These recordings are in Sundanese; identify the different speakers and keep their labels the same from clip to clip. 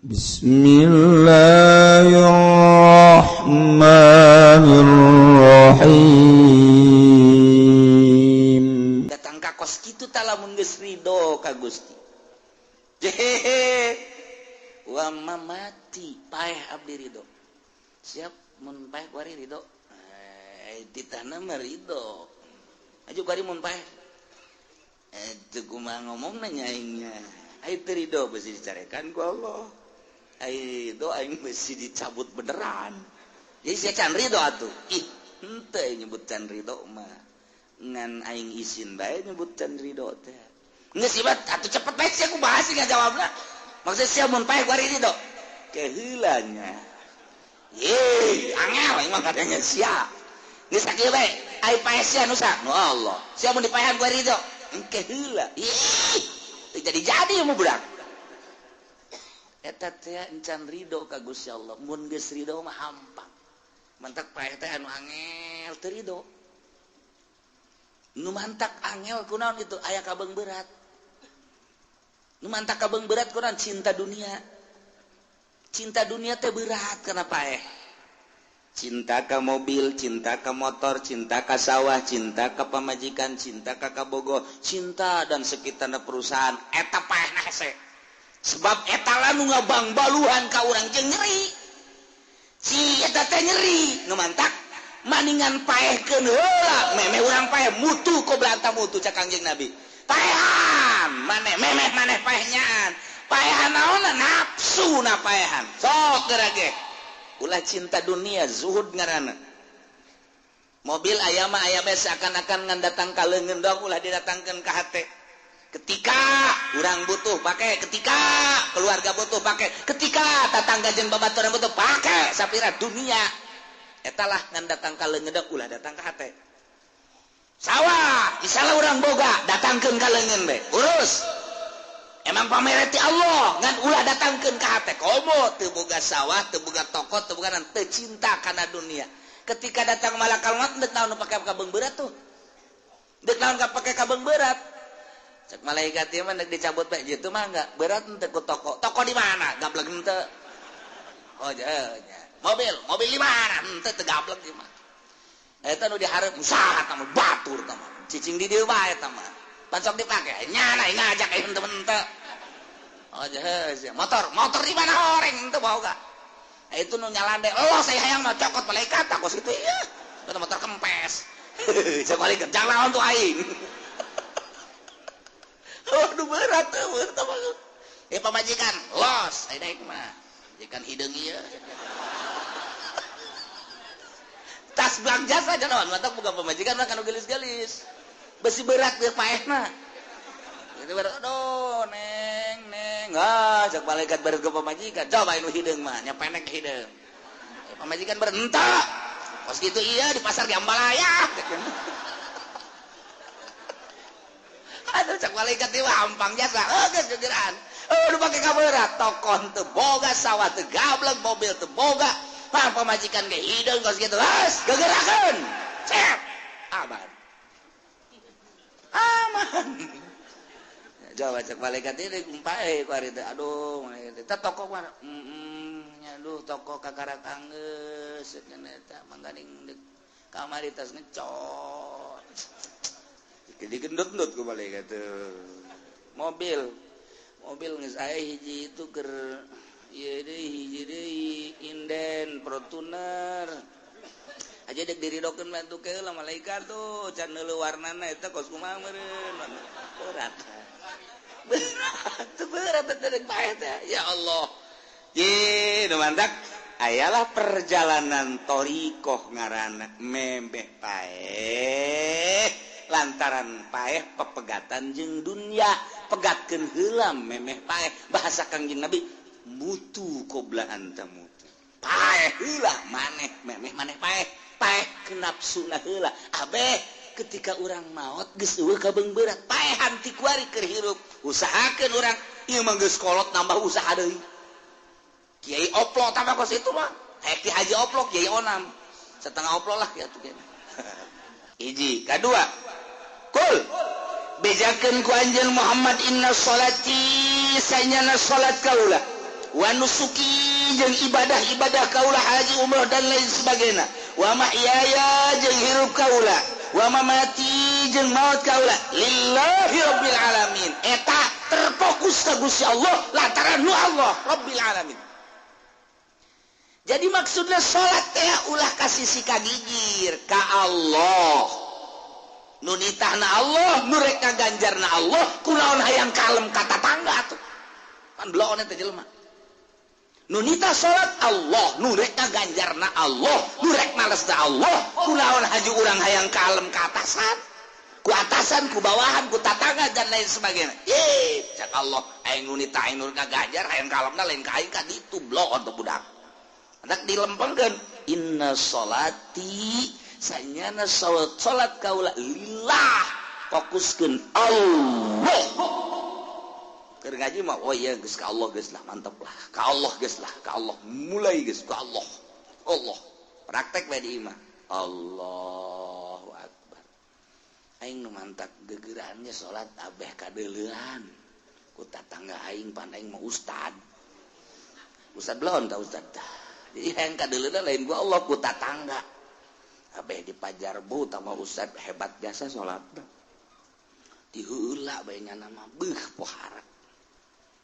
Speaker 1: Bismillahirrahmanirrahim. Datang ka kos kitu tah lamun geus ridho ka Gusti. Jehehe. Wa mamati paeh abdi ridho. Siap mun paeh kuari ridho. Ditana mah ridho. Aju kuari mun paeh. Teu kumaha ngomongna nyaingnya. Ai teu ridho beusi dicarekan ku Allah. Ai do aing mesti dicabut beneran. Jadi saya can ridho atuh. Ih, henteu nyebut can ridho mah. Ngan aing izin bae nyebut can ridho teh. Geus ibat atuh cepet bae sia ku bahas ngajawabna. Maksud sia mun paeh kuari ridho. Keheula nya. Ye, angel aing mah kadangnya sia. Geus sakieu bae, ai paeh sia nu sa? Nu Allah. Sia mun dipaehan kuari ridho. Engke heula. Ih, jadi mau budak. Eta teh encan ridho ka Gusti Allah. Mun geus ridho mah hampang. Mantak paeh teh anu angel teu ridho. Nu mantak angel kunaon itu aya kabeng berat. Nu mantak kabeng berat kunaon cinta dunia. Cinta dunia teh berat kana paeh. Cinta ka mobil, cinta ka motor, cinta ka sawah, cinta ka pamajikan, cinta ka kabogo, cinta dan sekitarna perusahaan eta paehna hese. Sebab eta nu ngabang-baluhan ka urang jeung nyeri. Si eta teh nyeri, nu mantak maningan paehkeun heula, memeh urang paeh mutu qoblanta mutu cak Kangjeng Nabi. Paehan, maneh memeh maneh paehnyaan. Paehan naonna nafsu na paehan. Sok gerage. Ulah cinta dunia zuhud ngaranna. Mobil aya mah aya bae seakan-akan ngan datang ka leungeun dong ulah didatangkeun ka hate. Ketika urang butuh pakai, ketika keluarga butuh pakai, ketika tatangga jeung babaturan butuh pakai, sapira dunia. Eta lah ngan datang ka leungeun dong ulah datang ka hate. Sawah, misalnya urang boga datangkeun ka leungeun bae. Urus. Emang pamereti Allah ngan ulah datangkeun ka hate. Komo teu boga sawah, teu boga toko, teu boga teu cinta kana dunia. Ketika datang malakal maut deuk naon pake kabeng berat tuh. Deuk naon pake kabeng berat. Cek malaikat ieu mah deuk dicabut bae jitu mah enggak berat teu ku toko. Toko di mana? Gablek henteu. Oh nya. Mobil di mana? Henteu teu gablek ieu mah. Eta nu dihareup usaha tah batur tah mah. Cicing di dieu bae tah mah. Pancok dipake nyana ngajak henteu-henteu. Oh nya. Motor di mana horeng henteu boga. Itu nu nyalande Allah saya hayang mah cokot malaikat tak kos kitu ieu. Eta motor kempes. Cek malaikat jangan lawan tuh aing. Aduh berat tuh mah. Pamajikan los ai daek mah. Jikan hideung ieu. Tas blang jasa aja naon mantap bukan pamajikan mah kanu gelis-gelis. Besi berat ge paehna. Itu berat aduh neng. Cek malaikat berat ke pamajikan. Coba anu hideung mah nya penek hideung. Pamajikan berat henteu. Kos kitu iya di pasar Jambalaya. Aduh cek malaikat ieu hampang jasa. Geus gegeran. Udah pake kaberat. Tokon teu boga, sawah teu gablek, mobil teu boga. Pamajikan ge hideung kos kitu. Geus gegerakeun. Cep. Aman. Coba cek malaikat ieu kumpae ku ari teh. Aduh, eta toko mana? Aduh toko kakarak anggeus cenah eta mangganing deuk kamari tas ngecot. Digendut-gendut ku malaikat teh. Mobil geus aya hiji itu keur ieu deui hiji deui inden Fortuner. Aja dek diridokeun bantu ke heula malaikat tuh can neuleuh warnana eta kos kumaha meureun. Berat dek paeh teh. Ya Allah. Ye, nu mantak ayalah perjalanan thoriqah ngaranna memeh paeh. Lantaran paeh pepegatan jeung dunia pegatkeun heula memeh paeh bahasa Kangjeng Nabi mutu qobla anta mutu paeh heula maneh memeh maneh paeh ke nafsuna heula abeh ketika urang maot geus eueuh kabeng berat paehan ti kuari keur hirup usahakeun urang ieu mah geus kolot nambah usaha deui kiai oplok tambah kos itu mah ki haji oplok kiai onam setengah oplok lah kieu kieu hiji kadua kul bejakeun ku anjeun Muhammad inna sholati sayana salat kaula wa nusuki jeung ibadah-ibadah kaula haji umrah dan lain sebagainya wa mahyaya jeung hirup kaula wa mamati jeung maut kaula lillahi rabbil alamin eta terfokus ka Gusti Allah lantaran nu Allah rabbil alamin. Jadi maksudnya salat teh ulah kasih sika gigir ka Allah nu nitahna Allah nu rek ngaganjarna Allah kunaon hayang kalem kata tangga tuh kan bloon teh jelema nu nitah salat Allah nu rek ngaganjarna Allah nu rek malesna Allah kunaon haji urang hayang kalem ka atasan ku atasan ku bawahan ku tatangga dan lain sebagainya cak Allah aing nu nitah aing nu ngaganjar hayang kalemna lain ka aing ka ditu bloon tuh budak hendak dilempengkeun inna sholati sanyana salat kaula lillah fokuskeun Allah keur ngaji mah oh iya geus ka Allah geus lah mantep lah ka Allah geus lah ka Allah mulai geus ka Allah Allah praktek bae di imah Allahu akbar aing nu mantap gegerannya salat abeh kadeuleuan ku tatangga aing pan aing mah ustad belon ta ustad tah jadi yang kadeuleunan lain gua Allah ku tatangga abeh di pajarbu tama ustad hebat biasa salatna di heula bae nya nama beuh pohara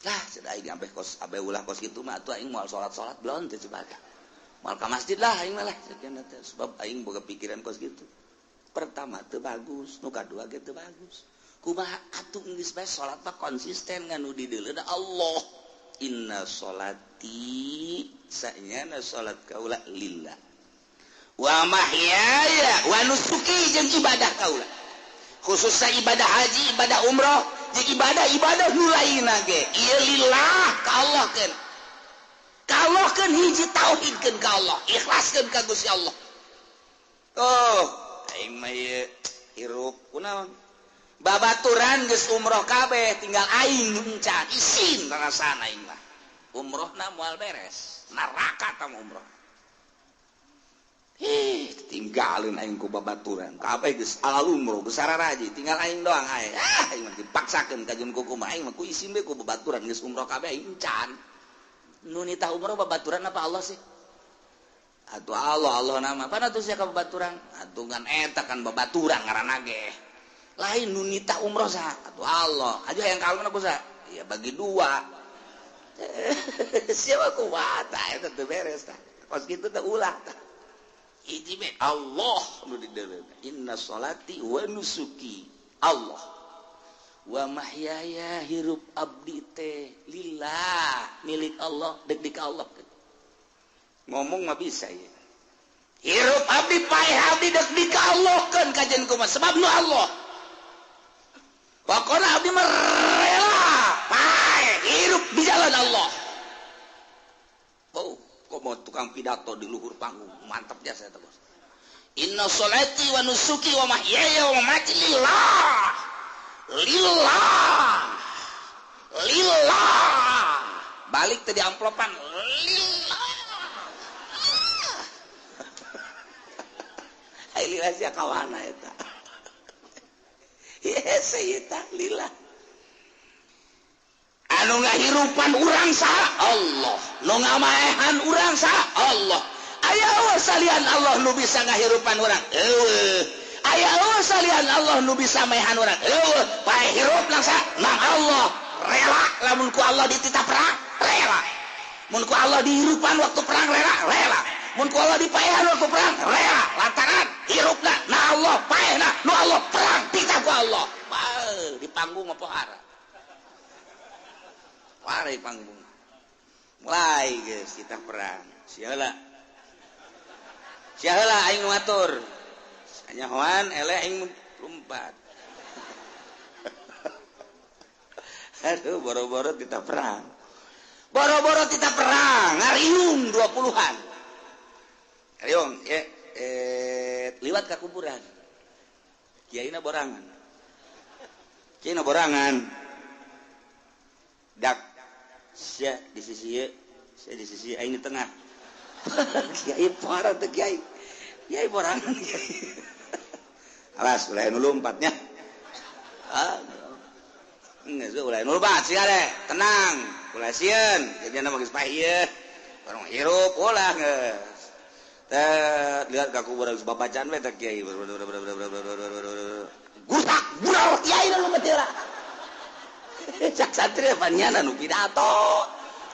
Speaker 1: lah ceuk aing abeh kos abeh ulah kos kitu mah atuh aing moal salat belum teh cibaga moal ka masjid lah aing mah lah sebab aing boga pikiran kos kitu pertama teu bagus nu kadua ge teu bagus kumaha atuh geus bae salat mah konsisten nganu di deuleuna Allah inna sholati sanyana salat kaula lillah wa mahyaya wa nusuki jeung ibadah kaula khususnya ibadah haji ibadah umrah jeung ibadah nu lainna ge ieu lillah ka Allah keun hiji tauhidkeun ka Allah ikhlaskeun ka Gusti Allah oh aing mah ieu hirup kunaon babaturan geus umroh kabeh tinggal aing encan isin rasana aing mah umrohna moal beres neraka tam umroh tinggalin aing ku babaturan kabeh geus alal umroh geus sararaji tinggal aing doang aing aing mah dipaksakeun ka jeung kuku aing mah ku isin we ku babaturan geus umroh kabeh aing encan nu nitah umroh babaturan apa Allah sih atuh Allah nama pan atuh sia ka babaturan atuh ngan eta kan babaturan ngaranna ge lain nu nitah umroh sah atuh Allah aja yang kalem aku sah ya bagi dua siapa kuat eta teu beres tah kos kitu teh ulah tah hiji be Allah nu di deuleu inna sholati wa nusuki Allah wa mahyaya hirup abdi teh lillah milik Allah deg di ka Allah ngomong mah bisa ya hirup abdi paeh abdi deg di ka Allah keun kajen kumaha sebab nu Allah pokoknya abdi mah rela paeh hirup di jalan Allah oh kok mau tukang pidato di luhur panggung mantap jasa eta bos inna sholati wa nusuki wa mahyaya wa mamati lillah balik tadi amplopan lillah ai lillah sia kawana eta yes eta lillah anu ngahirupan urang saha Allah nu ngamaehan urang saha Allah aya eueuh salian Allah nu bisa ngahirupan urang eueuh aya eueuh salian Allah nu bisa maehan urang eueuh paeh hirup nang saha nang Allah rela lamun ku Allah dititah perang rela mun ku Allah dihirupan waktu perang rela mun ku Allah dipaehan waktu perang rela lantaran hirupna na Allah paehna nu Allah perang titah ku Allah di panggung apa hara warai panggung mulai guys kita perang sialah aing matur sanyahoan eleh aing lompat aduh boro-boro kita perang ngariung 20-an ngariung liwat ka kuburan kiaina borangan dak sia di sisi aing di tengah kiai parah teh kiai borangan kiai alas ulah nu lompatnya geus ulah nu lompat sia tenang ulah sieun jadi nama geus pahieun orang hirup ulah geus teh lihat kaku urang babacaan we teh kiai gusak bural kiai nu meuti lah cak santri panjana nu pidato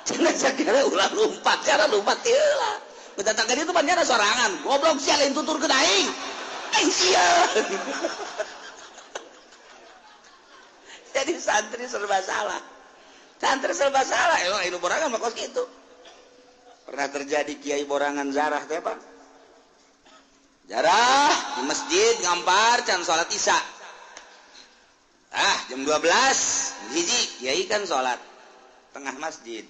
Speaker 1: cenah sakira ulah lumpat cara lumpat ieu lah betatangkeun itu panjana sorangan goblok sia lain tuturkeun aing sieun jadi santri serba salah emang ini borangan mah kos gitu pernah terjadi kiai borangan zarah teh Pak zarah di masjid ngampar can salat isya jam 12 hiji kiai kan salat tengah masjid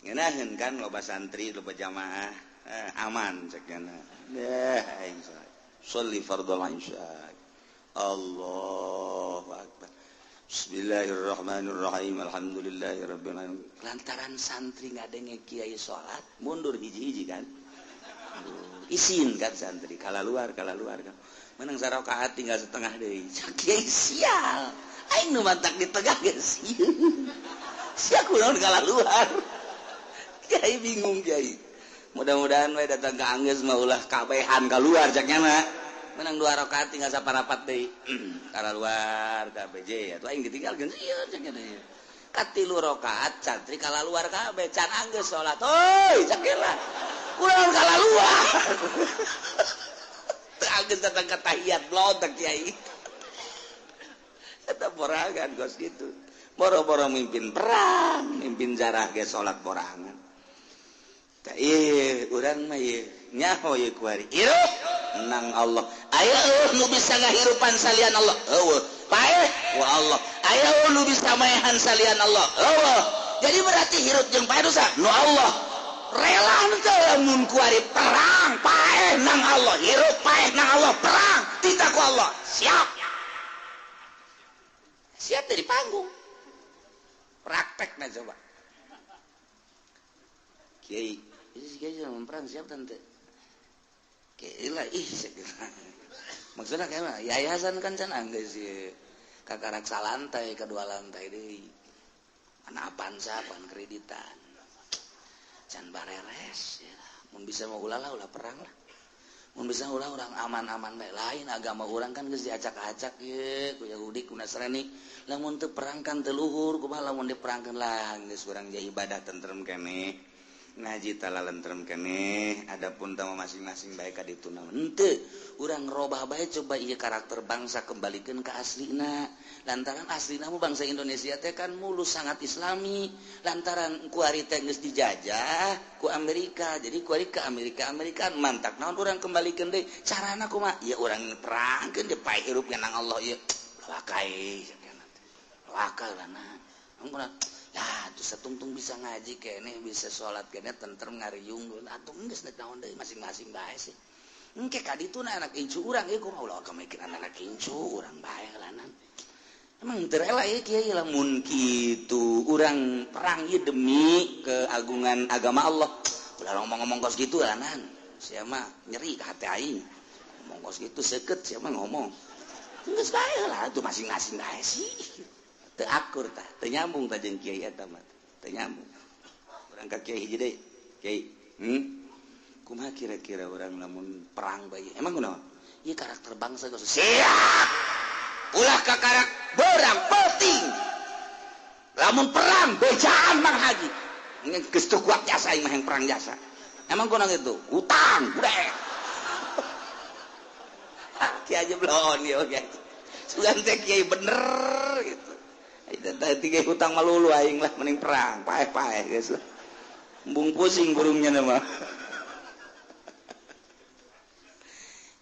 Speaker 1: ngeunaheun kan loba santri loba jamaah aman cekna aing sholli fardhu isya Allahu akbar Bismillahirrahmanirrahim alhamdulillahirabbil alamin lantaran santri ngadenge kiai salat mundur hiji-hiji kan isin kan santri kala luar kan menang sarakaat tinggal setengah deui kiai sial aing nu mantak di tengah geus sia kunaon kala luar kiai bingung kiai mudah-mudahan we datang ka anggeus mah ulah kabehan keluar caknya mah menang 2 rakaat tinggal saparapat deui kala luar ka BJ atuh aing ditinggalkeun sieun caknya deui ka 3 rakaat santri kala luar kabeh can anggeus salat euy cakela kunaon kala luar teu anggeus datang ka tahiyat blon teh kiai eta borangan gos gitu boro-boro mimpin perang mimpin zarah ge salat borangan ka ieu urang mah ieu nyaho ieu kuari hirup menang Allah aya nu bisa ngahirupan salian Allah eueuh paeh wa Allah aya nu bisa maehan salian Allah eueuh jadi berarti hirup jeung paeh dosa nu Allah rela teh lamun kuari perang paeh nang Allah hirup paeh nang Allah perang tita ku Allah siap dari panggung praktekna coba kiai kiai lamun perang siap tante kela maksudnya kayak yayasan kan can anggeus sih kakarak salantai kedua lantai deui mana apansa pan kreditan can bareres ya mun bisa mau ulah perang lah mun bisa ulah urang aman-aman bae lain agama urang kan geus diacak-acak ye ku Yahudi ku Nasrani lamun teu perang kan teu luhur kumaha lamun diperangkeun lah geus urang jadi ibadah tentrem keneh ngaji talalentrem keneh adapun tama masing-masing bae ka ditu naon henteu urang robah bae coba ieu karakter bangsa kembalikeun ka aslina lantaran aslina mah bangsa Indonesia teh kan mulus sangat islami lantaran kuari teh geus dijajah ku Amerika jadi kuari ka Amerika mantak naon urang kembalikeun deui carana kumaha ya urang perangkeun di pae hirup nang Allah ieu wakai wakal lana ampun ya tuh satungtung bisa ngaji kene bisa sholat kene tentrem ngariung atuh geus naon deui masing-masing bae sih engke ka dituna anak incu urang ieu kumaha ulah kamikiran anak incu urang bae lanan emang teu rela ieu kiai lamun kitu urang perang ieu demi keagungan agama Allah ulah ngomong-ngomong kos kitu lanan sia mah nyeri ka hati aing ngomong kos kitu seukeut sia mah ngomong geus bae lah tuh masing-masing bae sih teu akur tah teu nyambung tah jeung kiai eta mah teu nyambung urang ka kiai hiji deui kiai kumaha kira-kira urang lamun perang bae emang kunaon ieu karakter bangsa geus siap ulah ka karak beurang penting lamun perang bejaan Mang Haji geus teu kuat jasa ieu mah yang perang jasa emang kunaon itu utang budek kiai aja belon ieu kiai sugan teh kiai bener gitu tadi kayak hutang malulu aing lah mending perang paeh guys lah embung pusing burungnya nama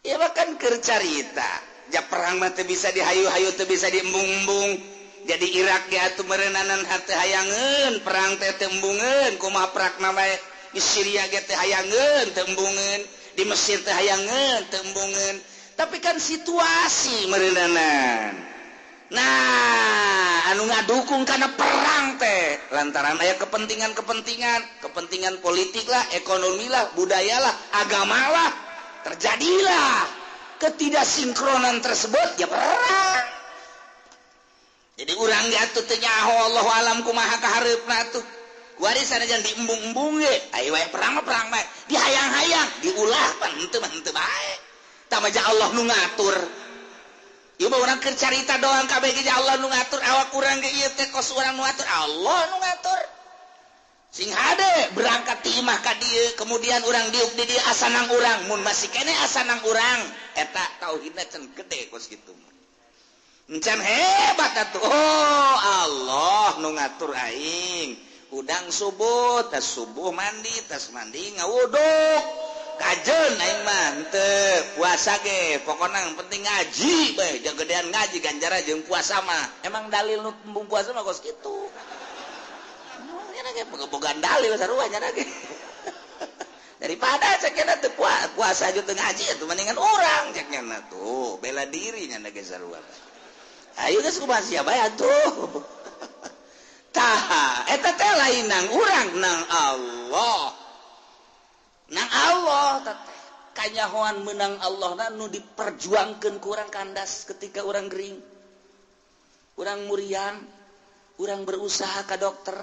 Speaker 1: ya bahkan kercarita ja perang mah teu bisa dihayu-hayu teu bisa diembung-embung jadi Irak ya atuh meureunanan hate hayangeun perang teh teu embungeun kumaha perakna bae di Syria ge teh hayangeun teu embungeun di Mesir teh hayangeun teu embungeun tapi kan situasi meureunanan nah anu ngadukung karena perang teh lantaran aya kepentingan politik lah ekonomi lah budaya lah agama lah terjadilah ketidaksinkronan tersebut ya perang jadi urang atuh teu nyaho Allahu alam kumaha kahareupna atuh warisan aja diembung-embung ge aya wae perang bae dihayang-hayang diulah pan henteu bae tamaja Allah nu ngatur ieu mah urang keur carita doang kabeh ge Allah nu ngatur awak urang ge ieu teh kos urang nu ngatur Allah nu ngatur sing hade berangkat ti imah ka dieu kemudian urang diuk di dieu asanang urang mun masih kene asanang urang eta tauhidna can gede kos kitu encan hebat atuh oh Allah nu ngatur aing udang subuh tas subuh mandi tas mandi ngawuduk kajeun aing mah teu puasa ge pokona yang penting ngaji bae jeung gedean ngaji ganjaran jeung puasa mah emang dalil nu tembung puasa mah kos kitu nya ge bogaan dalil sarua nya ge daripada cekna teu puasa jeung teu ngaji atuh mendingan urang cekna tuh bela diri nya ge sarua ayo geus kumaha sia bae atuh tah eta teh lain nang urang nang Allah teteh kanyahoan menang Allah nu diperjuangkeun ku urang kandas ketika urang gering urang muriang urang berusaha ka dokter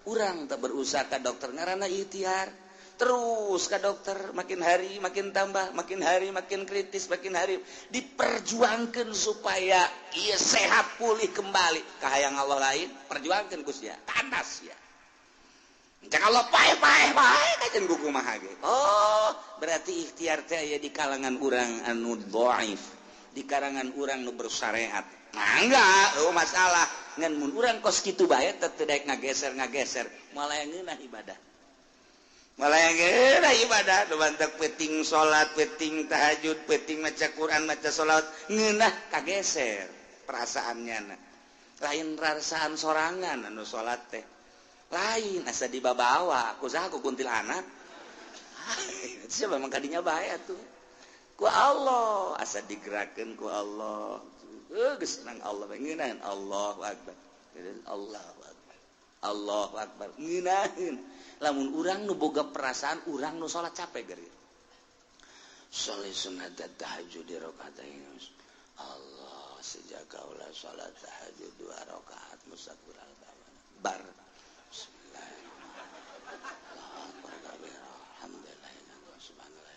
Speaker 1: urang teh berusaha ka dokter ngaranna ikhtiar terus ka dokter makin hari makin tambah makin hari makin kritis makin hari diperjuangkeun supaya ieu sehat pulih kembali kahayang Allah lain perjuangkeun ku sia tandas ya cak Allah paeh kajen ku kumaha ge oh berarti ikhtiar teh aya di kalangan urang anu dhaif di kalangan urang nu bersyariat mangga masalah ngan mun urang kos kitu bae teh teu daek ngageser malah ngeunah ibadah malah yang kira ibadah bantak peting sholat peting tahajud peting maca Quran maca sholat ngeunah kageser perasaannya lain rasaan sorangan anu sholat teh lain asa dibabawa kusaha ku kuntilanak siapa memang kadinya bahaya tuh ku Allah asa digerakkeun ku Allah geus nang Allah ngeunaheun Allahu akbar Allahu akbar ngeunaheun lamun urang nu boga perasaan urang nu salat capek geureun salih sunat tahajud di rakaatain Allah sejaga ulah salat tahajud 2 rakaat musafir al-bawan bar bismillahirrahmanirrahim alhamdulillah subhanallah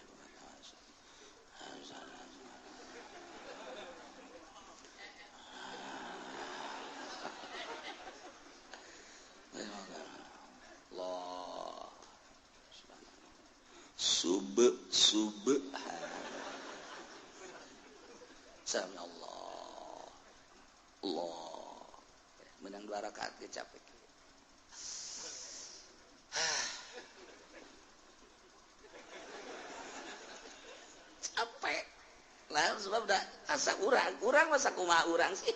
Speaker 1: subhan sami Allah menang 2 rakaat ge capek capek lah sebab dah asa urang mah sakumaha urang sih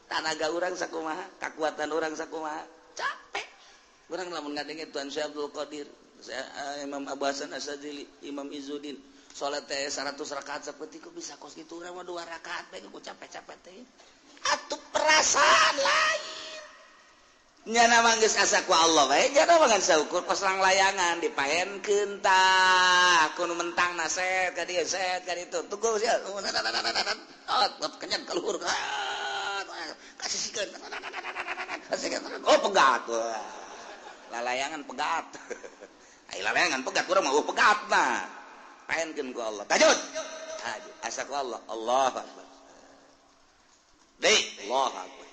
Speaker 1: tanaga urang sakumaha kakuatan urang sakumaha capek urang lamun ngadenge Tuan Syekh Abdul Qadir Imam Abu Hasan Asyadzili Imam Izzuddin salat teh 100 rakaat saeutik bisa kos kitu urang mah 2 rakaat bae ku capek-capek teh atuh perasaan lain nya mah geus asa ku Allah bae nya mah ngan saukur pas lang layangan dipaenkeun tah ku nu mentangna set ka dieu set ka ditu tunggu sia oh kenyan ka luhur kasisikeun oh pegat lalayangan pegat layangan pegat urang mah pegat nah paenkeun ku Allah tajud asa ku Allah Allahu akbar deui Allahu akbar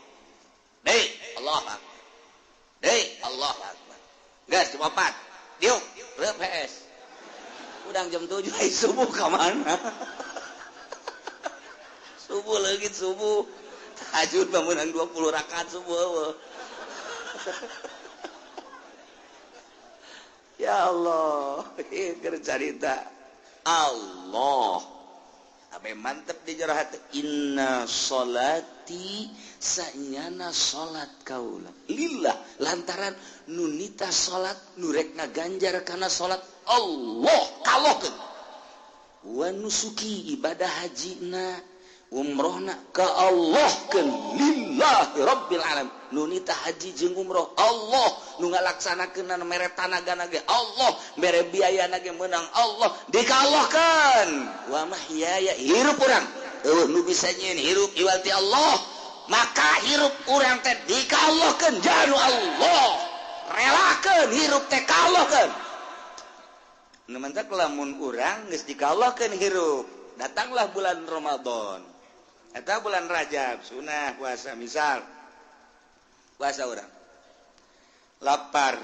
Speaker 1: deui Allahu akbar deui Allahu akbar geus cuma 4 diuk reup PS udang jam 7 ai subuh ka mana subuh leugit subuh tahajud mah meunang 20 rakaat subuh ya Allah, keur carita Allah. Abe mantep di jero hati. Inna sholati sanyana salat kaula. Lillah lantaran nunita salat nurek ngaganjar kana salat Allah kalokeun. Wa nusuki ibadah hajina umrohna ka Allah keun lillahi rabbil alamin. Nunita haji jeung umroh Allah nu ngalaksanakeun mere tanaga ge Allah mere biayana ge meunang Allah dikalahkeun wa mahyaya hirup urang nu bisa nyeun hirup iwal ti Allah maka hirup urang teh dikallahkeun janu Allah relakeun hirup teh kallahkeun nemantak lamun urang geus dikallahkeun hirup datanglah bulan Ramadan eta bulan Rajab sunah puasa misal puasa urang lapar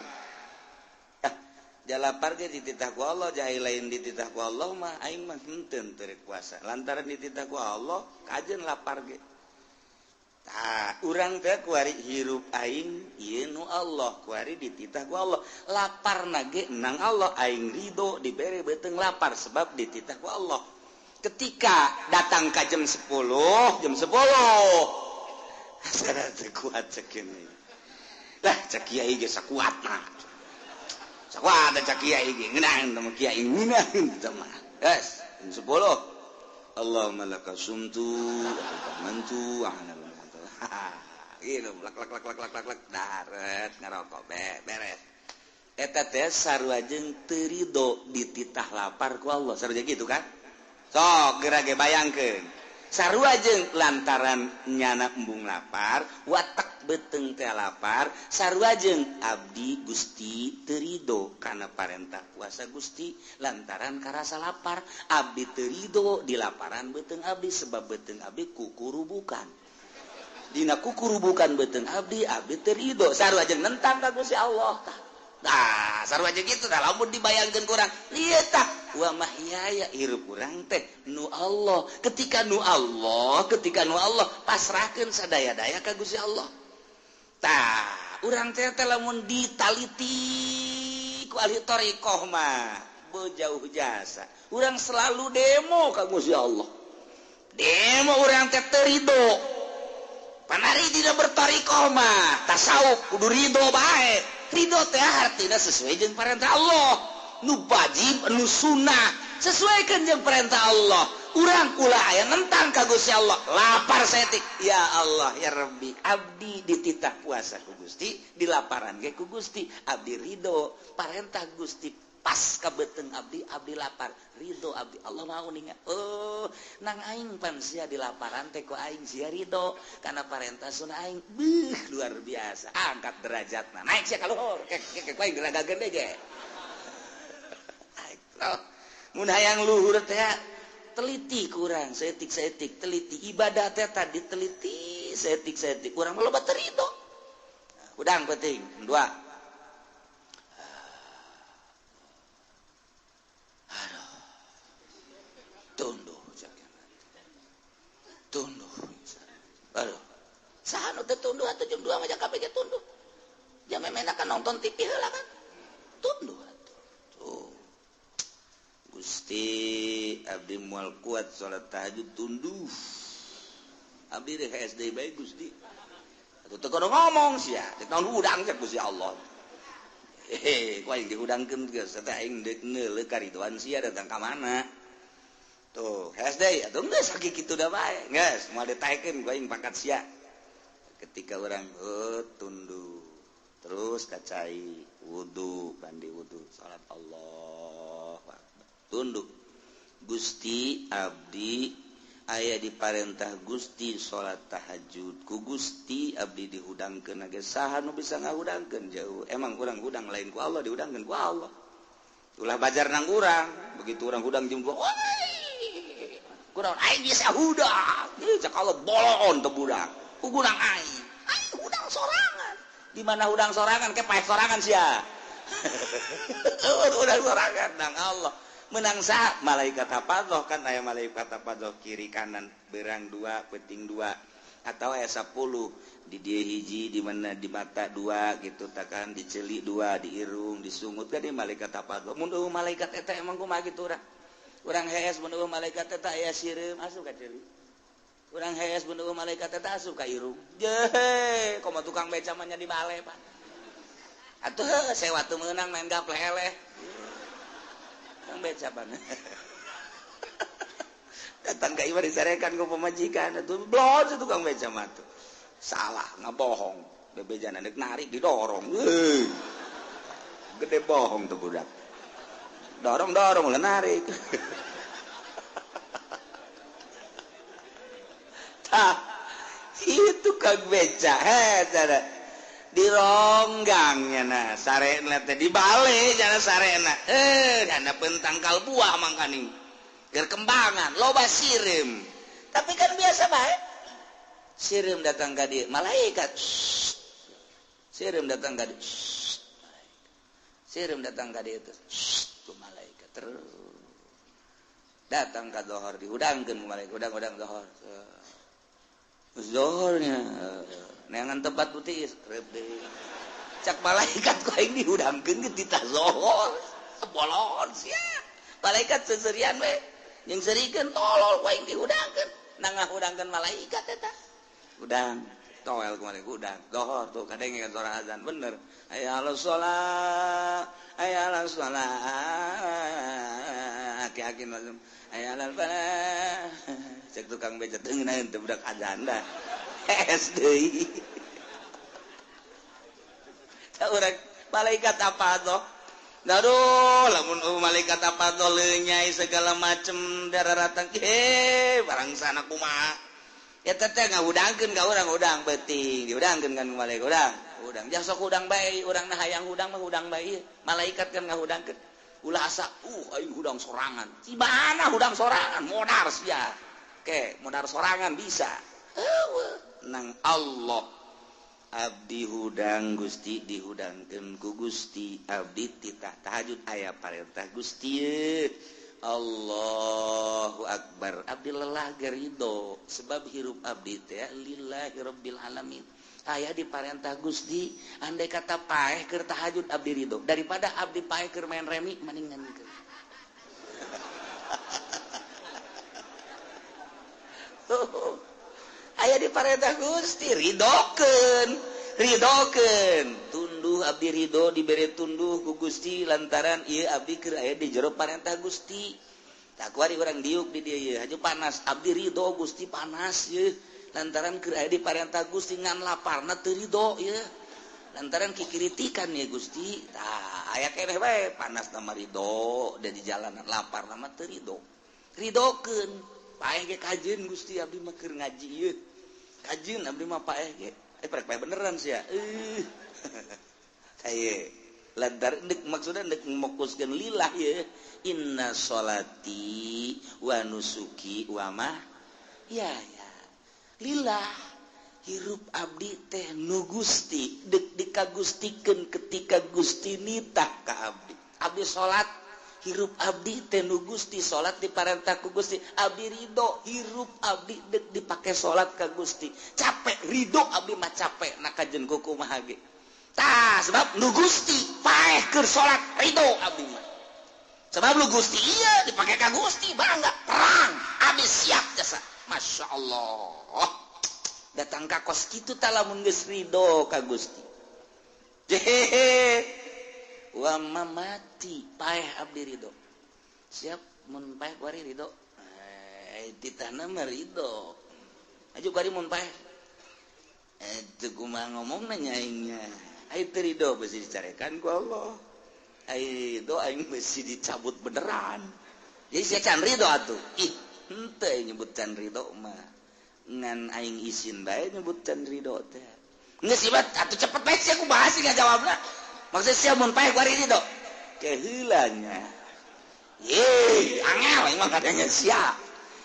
Speaker 1: ja lapar ge dititah ku Allah jahil lain dititah ku Allah mah aing mah henteu teu puasa lantaran dititah ku Allah kajeun lapar ge tah urang teh kuari hirup aing ieu nu Allah kuari dititah ku Allah laparna ge nang Allah aing ridho dibere beuteung lapar sebab dititah ku Allah ketika datang ka jam 10 asana teu kuat cek ini lah cek kiai ge sakuatna wah ada cak kiai ngeunaan sama kiai ngeunaan sama guys 10 Allahumma laka sumtu amantu gitu lak daret ngarokok beres eta teh sarua jeung teu ridho dititah lapar ku Allah sarua gitu kan sok geura ge bayangkeun sarua jeung lantaran nyana embung lapar watak beuteung teh lapar sarua jeung abdi Gusti teu ridho kana parentah puasa Gusti lantaran karasa lapar abdi teu ridho di laparan beuteung abdi sebab beuteung abdi kukurubukan dina kukurubukan beuteung abdi teu ridho sarua jeung nentang ka Gusti Allah nah sarua jeung kitu tah lamun dibayangkeun kurang ieu tah wa mahyaya hirup urang teh nu Allah ketika nu Allah pasrahkeun sadaya-daya ka Gusti Allah tah urang teh lamun ditaliti ku ahli thariqah mah bejauh jasa urang selalu demo ka Gusti Allah demo urang teh teu ridho panari dina berthariqah mah tasawuf kudu ridho bae ridho teh artina sesuai jeung perintah Allah nu wajib nu sunnah sesuaikan jeung perintah Allah urang ulah aya nentang ka Gusti Allah lapar setik ya Allah ya Rabbi abdi dititah puasa ku Gusti dilaparan ge ku Gusti abdi ridho parentah Gusti pas ka beuteung abdi lapar ridho abdi Allah mau ningat oh nang aing pan sia dilaparan teh ku aing sia ridho kana parentah sunah aing luar biasa angkat derajatna naik sia ka luhur ke aing diragakeun deui ge mun hayang luhur teh teliti kurang setik teliti ibadah teh tadi teliti setik kurang loba teu ridho udang penting dua aduh tunduh aduh saha nu teu tunduh atuh jam 2 mah jak KPG tunduh jam memena kan nonton TV heula kan tunduh tuh Gusti abdi moal kuat salat tahajud tunduh abdi deh SD bae Gusti atuh teu kudu ngomong sia tek naon udang cek Gusti Allah ku aing diudangkeun geus eta aing deuk neuleuh karidoan sia datang ka mana tuh SD atuh geus sakitu kitu da bae geus moal ditaekeun ku aing pangkat sia ketika urang tunduh terus kacai wudu bandi wudu salat Allah tunduk Gusti abdi aya diparentah Gusti salat tahajud ku Gusti abdi dihudangkeun ge saha nu bisa ngahudangkeun jauh emang urang hudang lain ku Allah dihudangkeun ku Allah ulah bajar nang urang begitu urang hudang jeung woi kurang aing bisa hudang cak Allah bolon teu budak ku urang aing hudang sorangan di mana hudang sorangan ke paek sorangan sia hudang sorangan nang Allah menang sah malaikat hafazoh kan aya malaikat hafazoh kiri kanan berang 2 peting 2 atau aya 10 di dia hiji di mana di mata 2 gitu takan di celik 2 di irung di sungut kan di malaikat hafazoh mun eueuh malaikat eta emang kumaha kitu urang hees mun eueuh malaikat eta aya sireum asup ka celik urang hees mun eueuh malaikat eta asup ka irung jeh komo tukang beca mah nya di bale Pak atuh sewa teu meunang main gaple eleh yang beca pana datang ka ieu disarekan ku pamajikan atuh blod tukang beca mah tuh salah ngabohong bebejana deuk narik didorong gede bohong tuh budak dorong ulah narik tah itu Kang beca cara dironggangnya nah sarena teh di bale jana sarena dana pentangkal buah mangkaning berkembangan loba sirim tapi kan biasa bae sirim datang ka dieu malaikat sirim datang ka dieu sirim datang ka dieu tuh malaikat terus datang ka zohor diudangkeun ku malaikat udang zohor zohornya neangan tempat putih cak malaikat ku aing diudangkeun ke tita zohor bolon sia malaikat seserian we yang serikeun tolol ku aing diudangkeun nangah udangkeun malaikat eta udang toel ku malaikat udang zohor tuh kadenge kan suara azan bener aya ala sholat aya ala sholat aki-aki mazum aya ala falah cek tukang beca teungeun teh budak azan dah SD orang malaikat apa toh aduh lamun malaikat apa toh lenyai segala macem dararatan barang sana kumaha eta teh ngahudangkeun ka urang udang beuting diudangkeun kan malaikat udang jah sok udang bae urang nah hayang udang mah udang bae malaikat kan ngahudangkeun ulah asa aing udang sorangan cibana udang sorangan modar sia ke modar sorangan bisa nang Allah abdi hudang Gusti dihudangkeun ku Gusti abdi titah tahajud aya parentah Gusti Allahu akbar abdi lelah gerido sebab hirup abdi teh lillahi rabbil alamin aya di parentah Gusti andai kata paeh keur tahajud abdi ridho daripada abdi paeh keur main remi mendingan aya di parentah Gusti ridokeun tunduh abdi ridho dibere tunduh ku Gusti lantaran ieu abdi keur aya di jero parentah Gusti tak kuari urang diuk di dieu ye haju panas abdi ridho Gusti panas ye lantaran keur aya di parentah Gusti ngan laparna teu ridho ye lantaran kikiritikan ye Gusti tah aya keneh bae panas nama ridho da di jalanan lapar nama teu ridho ridokeun paeh ge kajeun Gusti abdi mah keur ngaji ieu kajeun abdi mah paeh ge prek paeh beneran sia saye lantar deuk maksudna deuk mokuskeun lillah ye inna sholati wa nusuki wa mah ya lillah hirup abdi teh nu Gusti deuk dikagustikeun ketika Gusti nitah ka abdi salat hirup abdi teh nu Gusti salat diparentah ku Gusti abdi ridho hirup abdi deuk dipake salat ka Gusti capek ridho abdi mah capek na kajen ku kumaha ge tah sebab nu Gusti paeh keur salat ridho abdi mah sebab nu Gusti ieu dipake ka Gusti bangga perang abdi siap jasa masyaallah datang ka kos kitu tah lamun geus ridho ka Gusti wa mamati paeh abdi ridho siap mun paeh kuari ridho ditana mah ridho aju kuari mun paeh teu kumaha ngomongna nyaingnya ai teu ridho beusi dicarekan ku Allah ai ridho aing beusi dicabut beneran jadi sia can ridho atuh ih henteu nyebut can ridho mah ngan aing izin bae nyebut can ridho teh geus sibat atuh cepet bae sia ku bahas ngajawabna maksud sia mun paeh kuari ridho keheulanya angel emang katanya sia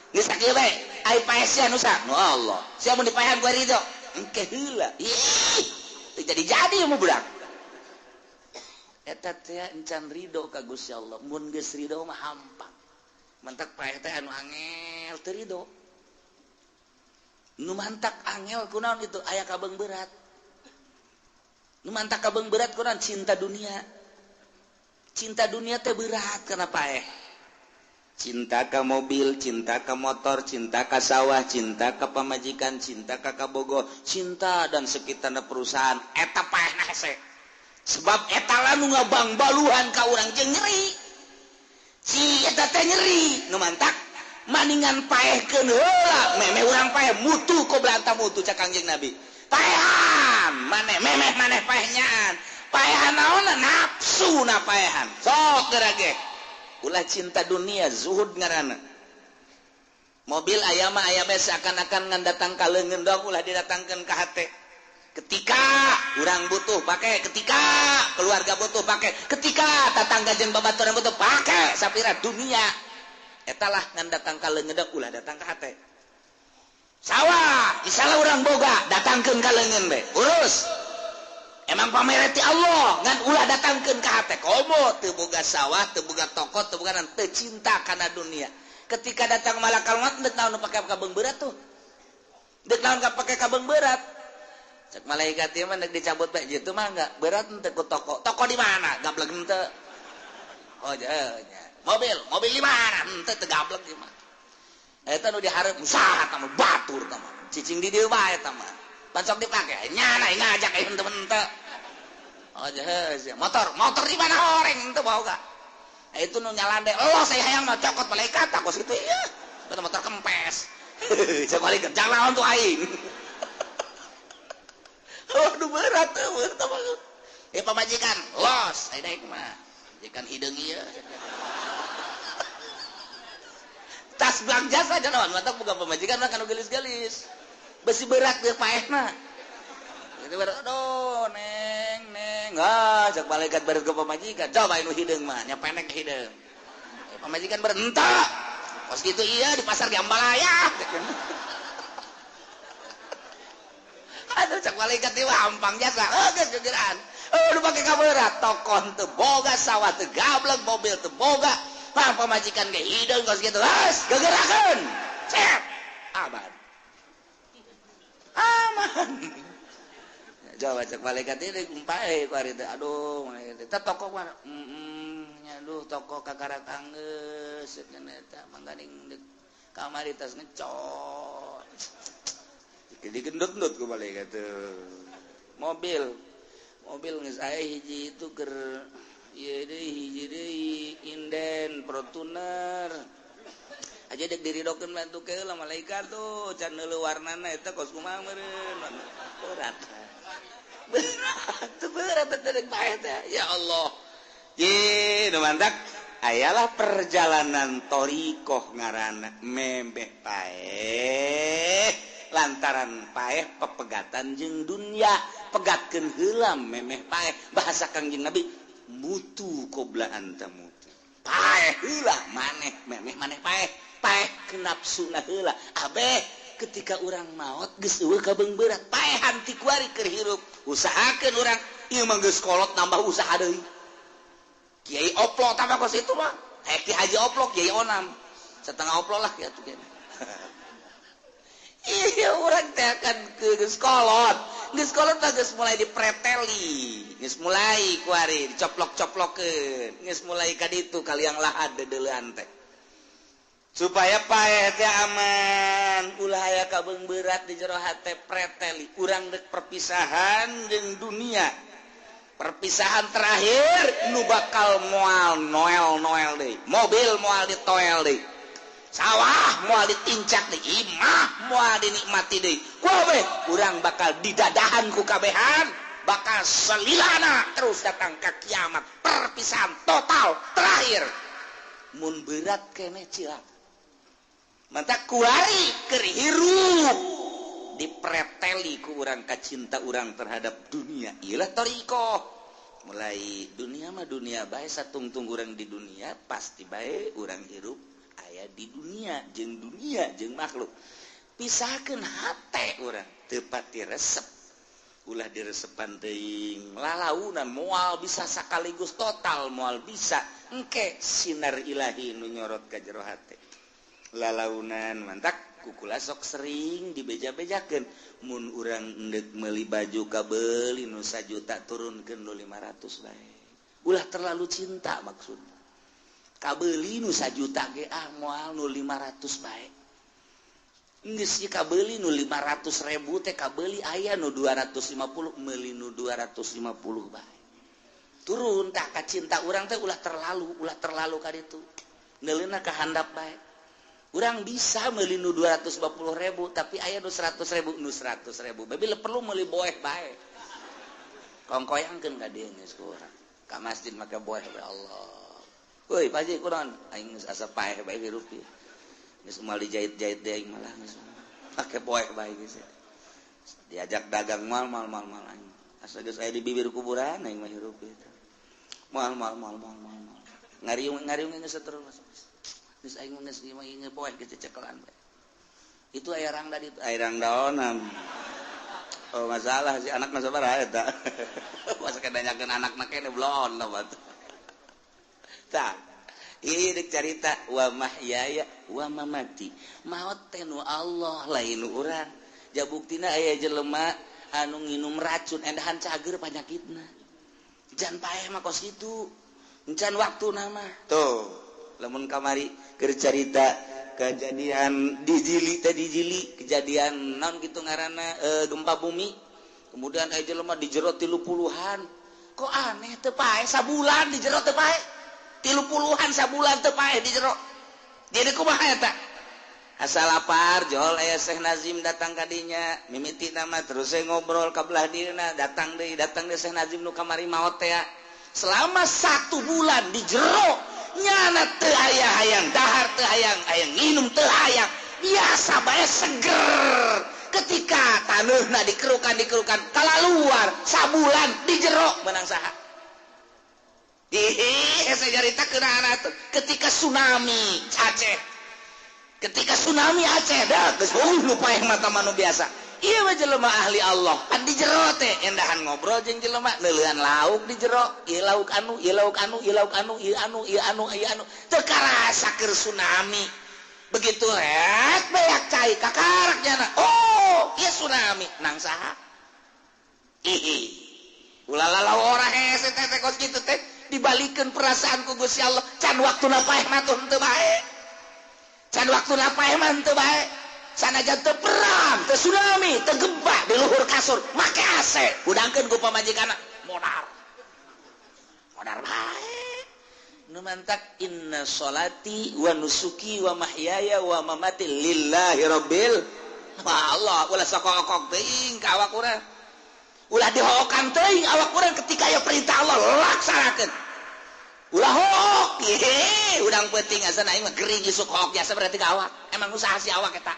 Speaker 1: geus sakieu bae ai paeh sia nu sa nu Allah sia mun dipaehan kuari ridho engke heula teu jadi mah budak eta teh encan ridho ka Gusti Allah mun geus ridho mah hampang mantak paeh teh anu angel teu ridho nu mantak angel kunaon itu aya kabeung berat nu mantak kabeung berat kunaon cinta dunia teh berat kana paeh cinta ka mobil cinta ka motor cinta ka sawah cinta ka pamajikan cinta ka kabogo cinta dan sekitarna perusahaan eta paehna hese sebab eta lah nu ngabangbaluhan ka urang jeung nyeri si eta teh nyeri nu mantak maningan paehkeun heula memeh urang paeh mutu koblanta mutu cak Kangjeng Nabi paehan maneh memeh maneh paehnyaan paehan naonna nafsu na paehan sok geura ge ulah cinta dunia zuhud ngaranna mobil ayam mah aya bes akan-akan ngan datang ka leungeun dong ulah didatangkeun ka hate. Ketika urang butuh pakai, ketika keluarga butuh pakai, ketika tetangga jeung babaturan butuh pakai, sapira dunia eta lah ngan datang ka leungeun dong ulah datang ka hate. Sawah misalnya urang boga datangkeun ka leungeun we urus. Emang pamereti Allah ngan ulah datangkeun ka hate. Komo teu boga sawah, teu boga toko, teu boga teu cinta kana dunia. Ketika datang malakal maut deuk naon pake kabeng berat tuh. Deuk naon pake kabeng berat. Cek malaikat ieu mah deuk dicabut bae jitu mah enggak berat teu ku toko. Toko di mana? Gablek henteu. Oh nya. Mobil di mana? Henteu teu gablek ieu mah. Eta nu dihareup usaha tah mah batur tah mah. Cicing di dieu bae tah mah. Pan sok dipake nyana ngajak aya henteu-henteu. Oh nya. Motor di mana oreng henteu boga. Itu nu nyalande Allah saya hayang mah cokot malaikat takos kitu ieu. Eta motor kempes. Cek malaikat jangan untuk aing. Aduh berat tuh. Pamajikan los ayeuna ieu mah. Majikan hideung ieu. Tas belanja saja naon mantap bukan pamajikan mah kanu gelis-gelis. Besi berat geus paehna. Itu berat aduh neng. Cek malaikat berat ke pamajikan. Coba anu hideung mah nya pendek hideung. Pamajikan berat henteu. Kos kitu ieu di pasar Gambalaya. Aduh cek malaikat ieu hampang jasa. Geus gegeran. Nu pake kaberat tokon teu boga sawah teu gablek mobil teu boga. Pamajikan ge hideung kos kitu. Geus gegerakeun. Cep. Aman. Coba cek malaikat ieu kumpae ku ari teh. Aduh malaikat teh toko mah. Aduh toko kakarat anggeus cenah eta mangganing kamari tas ngecot. Digendut-gendut ku malaikat teh. Mobil geus aya hiji itu keur ieu deui hiji deui inden Fortuner. Aja dek diridokeun bantu ke lah malaikat tuh can neuleuh warnana eta kos kumaha meureun. Berat teh paeh teh. Ya Allah. Ye, nu mantak ayalah perjalanan thoriqah ngaranna memeh paeh lantaran paeh pepegatan jeung dunya pegatkeun heula memeh paeh bahasa Kangjeng Nabi mutu qoblaan tamutu paeh heula maneh memeh maneh paeh ke nafsuna heula abeh ketika urang maot geus eueuh kabeng berat paehan ti kuari keur hirup usahakeun urang ieu mah geus kolot nambah usaha deui Kiai Oplo tambah kos itu mah Ki Haji Oplo Kiai Onam setengah Oplo lah ya tuh kan iya urang teh akan geus kolot mah geus mulai dipreteli geus mulai kuari dicoplok-coplokeun geus mulai ka ditu kaliang lahad deuleuhan teh supaya paeh teh aman ulah aya kabeng berat di jero hate preteli urang dek perpisahan jeung dunia perpisahan terakhir nu bakal moal noel deui mobil moal ditoel deui sawah moal ditincak deui imah moal dinikmati deui kumaha urang bakal didadahan ku kabehan bakal selilana terus datang ka kiamat perpisahan total terakhir mun berat keneh cilak mantap kuari keur hirup dipreteli ku urang kacinta urang terhadap dunia iyalah thoriqah mulai dunia mah dunia bae satungtung urang di dunia pasti bae urang hirup aya di dunia jeung makhluk pisahkeun hate urang teu pati resep ulah diresepan teuing lalaunan moal bisa sakaligus total moal bisa engke sinar ilahi nu nyorot ka jero hate lalaunan mantak kukula sok sering dibeja-bejakeun mun urang endek meuli baju kabeuli nu 1 juta turunkeun nu 500 bae ulah terlalu cinta maksudna kabeuli nu 1 juta ge moal nu 500 bae geus ieu kabeuli nu 500.000 teh kabeuli aya nu 250 meuli nu 250 bae turun tah ka cinta urang teh ulah terlalu ka ditu neuleuna ka handap bae urang bisa meuli nu 250.000 tapi aya nu 100.000 bae perlu meuli boeh bae kongkoyangkeun ka dieu geus urang ka masjid make boeh bae Allah euy paji kunaon aing geus asa paeh bae hirup ieu geus moal dijahit-jahit deui malah geus pake poe bae geus diajak dagang mal anjing asa geus aya di bibir kuburan aing mah hirup eta mal ngariung geus terus geus aing mah geus inget poe geus cekelan bae itu aya rangda di aya rangda onam oh masalah si anak mah sabaraha eta masa kedanyakeun anakna keneh blon loba tah ieu deuk carita wa mahyaya wa mamati maot teh nu Allah lain urang jabuktina aya jelema anu nginum racun endahan cager panyakitna jan paeh mah kos kitu encan waktuna mah tuh lamun kamari keur carita kejadian dijili kejadian naon gitu ngaranna gempa bumi kemudian aya jelema dijero 30-an kok aneh teu paeh sabulan dijero teu paeh 30-an sabulan teu paeh dijero jadi kumaha eta asal lapar jol aya Syekh Nazim datang ka dinya mimiti nama terus ngobrol ka belah dirina datang deui Syekh Nazim nu kamari maot teh selama 1 bulan dijero nyana teu aya hayang dahar teu hayang nginum teu hayang biasa bae seger ketika taneuna dikerukan kalaluar sabulan dijero menang saha saya jaritakeun anak teh ketika tsunami Aceh dah geus lupa yang mata manu biasa ieu mah jelema ahli Allah kan di jero teh endahan ngobrol jeung jelema neuleuhan lauk di jero ieu lauk anu teu karasa keur tsunami begitu rek beak cai kakarak nyana oh ieu tsunami nang saha ulah ora hese teh kos kitu teh dibalikeun perasaan ku Gusti Allah can waktuna paeh mah teu bae can waktuna paeh mah teu bae sanajan teu perang, teu tsunami, teu gempa di luhur kasur, make AC. Udangkeun ku pamajikanna modar bae. Nu mantak inna sholati wa nusuki wa mahyaya wa mamati lillahi rabbil Allah. Ulah sakokok teuing ka awak urang. Ulah dihokan teuing awak urang ketika aya perintah Allah laksanakeun. Ulah hook, udang penting asa aing mah gering isuk hook jasa berarti ka awak. Emang usaha si awak eta.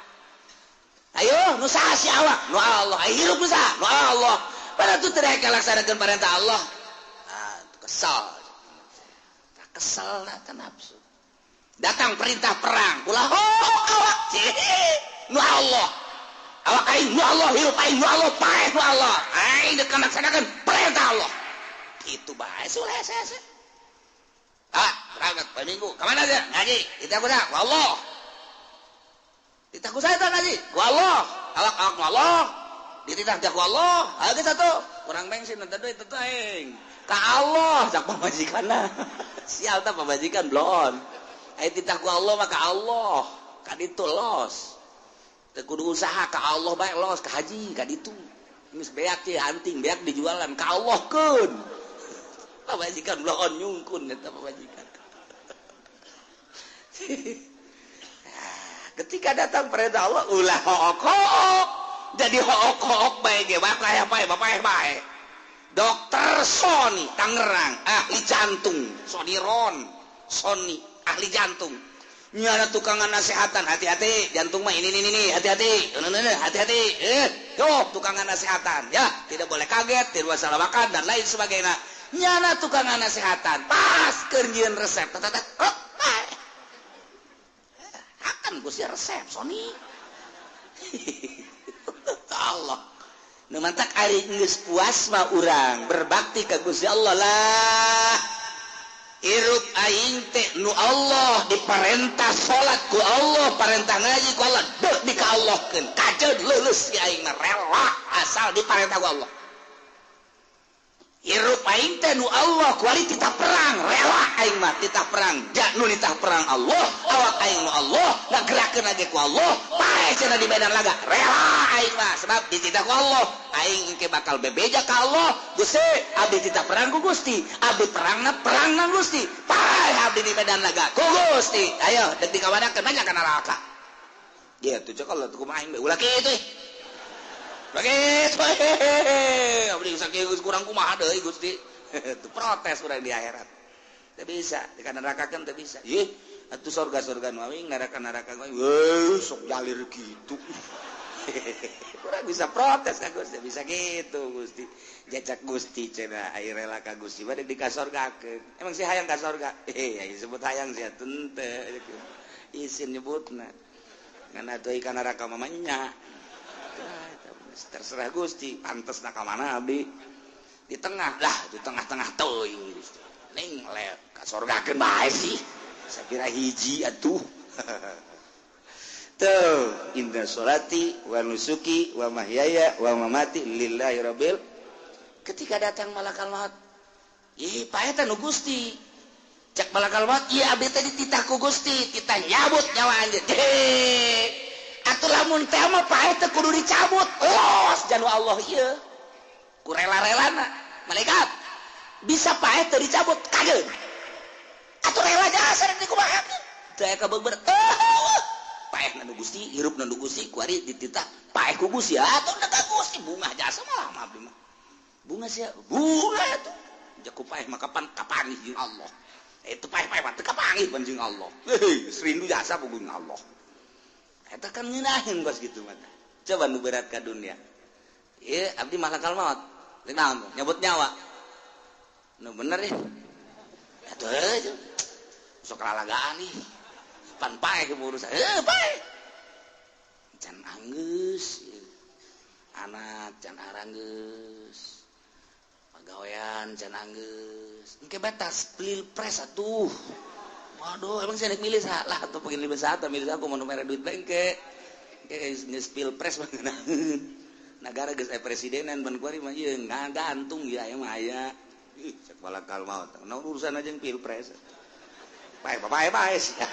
Speaker 1: Ayo nu saha si awak nu Allah ayo hirup nu saha nu Allah pada tu teu daek laksanakeun perintah Allah kesel na nafsu datang perintah perang ulah awak nu Allah awak aing nu Allah hirup aing nu Allah paeh nu Allah aing deuk laksanakeun perintah Allah kitu bae suleh sese berangkat minggu ka mana dia ngaji kita kuda Allah ditah ku saya ngaji ku Allah awak Allah dititah ku Allah ayo kita tuh kurang bensin nanti duit itu aing ka Allah cak pamajikanna sial tah pamajikan blon ayo titah ku Allah maka Allah ka ditu los teu kudu usaha ka Allah bae los ka haji ka ditu geus beak teh hunting beak dijualan ka Allah keun pamajikan blon nyungkun eta pamajikan ketika datang perintah Allah ulah hook jadi hook bae ge bae bae dokter Sony Tangerang ahli jantung Sony ahli jantung nyana tukangan nasehatan hati-hati jantung mah ini hati-hati yo tukangan nasehatan ya tidak boleh kaget tidak salah makan dan lain sebagainya nyana tukangan nasehatan pas keur nyieun resep akan Gusti resep Sony Allah nu mantak ari geus puas mah urang berbakti ka Gusti Allah lah hirup aing teh nu Allah diperintah salat ku Allah perintah ngaji ku Allah deuk dikaallahkeun kajeud leuleus si aing mah rela asal diperintah ku Allah hirup aing teh nu Allah kuali titah perang rela aing mah titah perang ja nu titah perang Allah awak aing nu Allah ngagerakeun lagi ku Allah paeh cenah di medan laga rela aing mah sebab dititah ku Allah aing engke bakal bebeja ka Allah Gusti abdi titah perang ku Gusti abdi perangna Gusti paeh abdi di medan laga ku Gusti ayo deuk dikawanakeun banyak kana neraka ieu tuh cek Allah kumaha aing ulah kitu begitu abdi saking kurang kumaha deui Gusti teu protes urang di akhirat teu bisa di kana neraka kan teu bisa atuh surga-surga mawing neraka-neraka mawing sok jalir gitu. Kurang bisa protes ka Gusti, bisa gitu Gusti. Jajak Gusti cenah ai rela ka Gusti bade dikasorgakeun. Emang si hayang ka surga? Ya disebut hayang sia teu isin nyebutna. Ngan atuh ka neraka mamanya. Terserah Gusti, pantesna ka mana abdi? Di tengah lah, di tengah-tengah teuing. Ning le ka surgakeun bae sih. Sapira hiji atuh. Tuh, inna sholati wa nusuki wa mahyaya wa mamati lillahi rabbil. Ketika datang malakal maut, ih paetan nu Gusti. Cek malakal maut, ieu abdi teh dititah ku Gusti, kita nyabut nyawa anjeun. Atuh lamun teh mah pae teh kudu dicabut. Janu Allah ieu. Ku rela-relana, malaikat. Bisa pae teh dicabut, kageun. Atuh rela jasa rek dikumahakeun. Teu aya kabeubeureut. Paeh nanu Gusti, hirup nanu Gusti, kuari dititah paeh ku Gusti, atuh da ka Gusti bunga jasa malah mah abdi mah. Bunga sia, bunga atuh. Jaku paeh mah kapan jeung Allah. Itu paeh-paeh mah teu kapanggih jeung Allah. Serindu jasa ku Allah. Eta kan ngeunaheun bos kitu mah. Coba nu berat ka dunia. Ieu abdi malakal maut. Rek naon? Nyabut nyawa. Nu bener ya. Atuh sok lalagaan nih. Pan paeh urusan. Paeh. Can anggeus. Anak can aranggeus. Pagawean can anggeus. Engke batas pilpres atuh. Waduh, emang saya milih salah atau pengen milih satu, milih aku mau nomor duit bengke. Geus pilpres mah ngeunaheun. Negara geus aya presidenan ban kuari mah ieu ngagantung ya mah aya. Ih, cek balakal maut. Nah urusan aja pilpres. Paeh sia.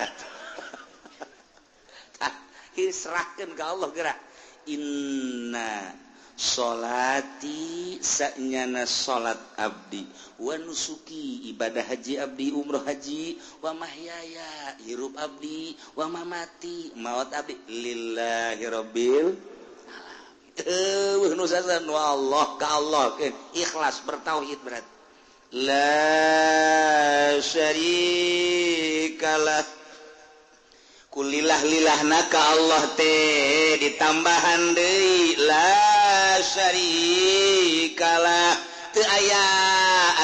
Speaker 1: Serahkan ke Allah gerak. Inna sholati sa'nyana sholat abdi wa nusuki ibadah haji abdi umroh haji wa mahyaya hirup abdi wa mamati maut abdi lillahi rabbil alamin. Nusasan wa Allah ka Allah ikhlas bertauhid berat la syarikalah kulillah-lillahna ka Allah teh ditambahan deui la syarikalah teu aya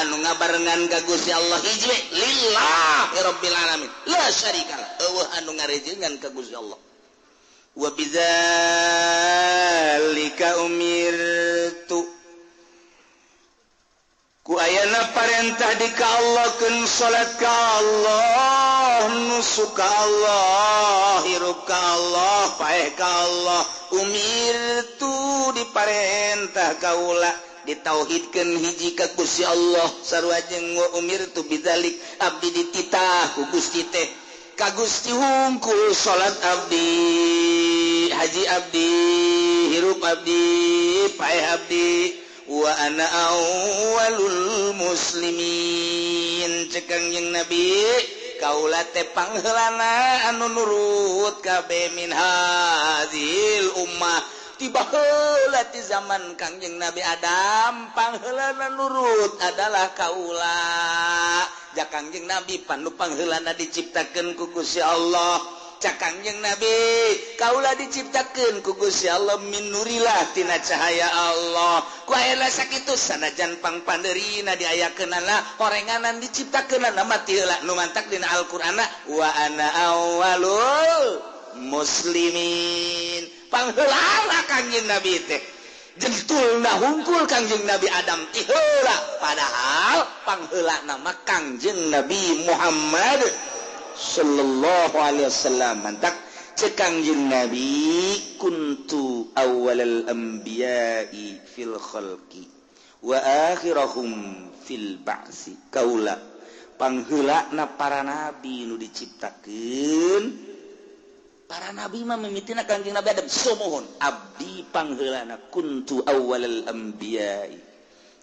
Speaker 1: anu ngabarengan ka Gusti Allah hiji lillahi rabbil alamin la syarikalah eueuh anu ngarejengan ka Gusti Allah wa bidzalika umirtu ku ayana parentah di ka Allah keun salat ka Allah nusuk ka Allah hirup ka Allah paeh ka Allah umirtu diparentah kaula ditauhidkeun hiji ka Gusti Allah sarua jeung wa umirtu bidzalik abdi dititah ku Gusti teh ka Gusti hungkul salat abdi haji abdi hirup abdi paeh abdi wa ana awwalul muslimin cekang jeung Nabi kaula teh pangheulana anu nurut kabeh min hadzil ummah tiba heula ti zaman Kangjeng Nabi Adam pangheulana nurut adalah kaula jak Kangjeng Nabi panu pangheulana diciptakeun ku Gusti Allah cak Kangjeng Nabi kaula diciptakeun ku Gusti Allah min nurillah tina cahaya Allah ku ayeuna sakitu sanajan pangpandeurina diayakeunana horenganan diciptakeunana mati heula nu mantak dina Al-Qur'anna wa ana awwalul muslimin pangheulana Kangjeng Nabi teh jentulna hungkul Kangjeng Nabi Adam ti heula padahal pangheulana mah Kangjeng Nabi Muhammad sallallahu alaihi wasallam mantak Kangjeng Nabi kuntu awwalal anbiya'i fil khalqi wa akhirahum fil ba'si kaula pangheulana para nabi nu diciptakeun para nabi mah mimitina Kangjeng Nabi Adam somohon abdi pangheulana kuntu awwalal anbiya'i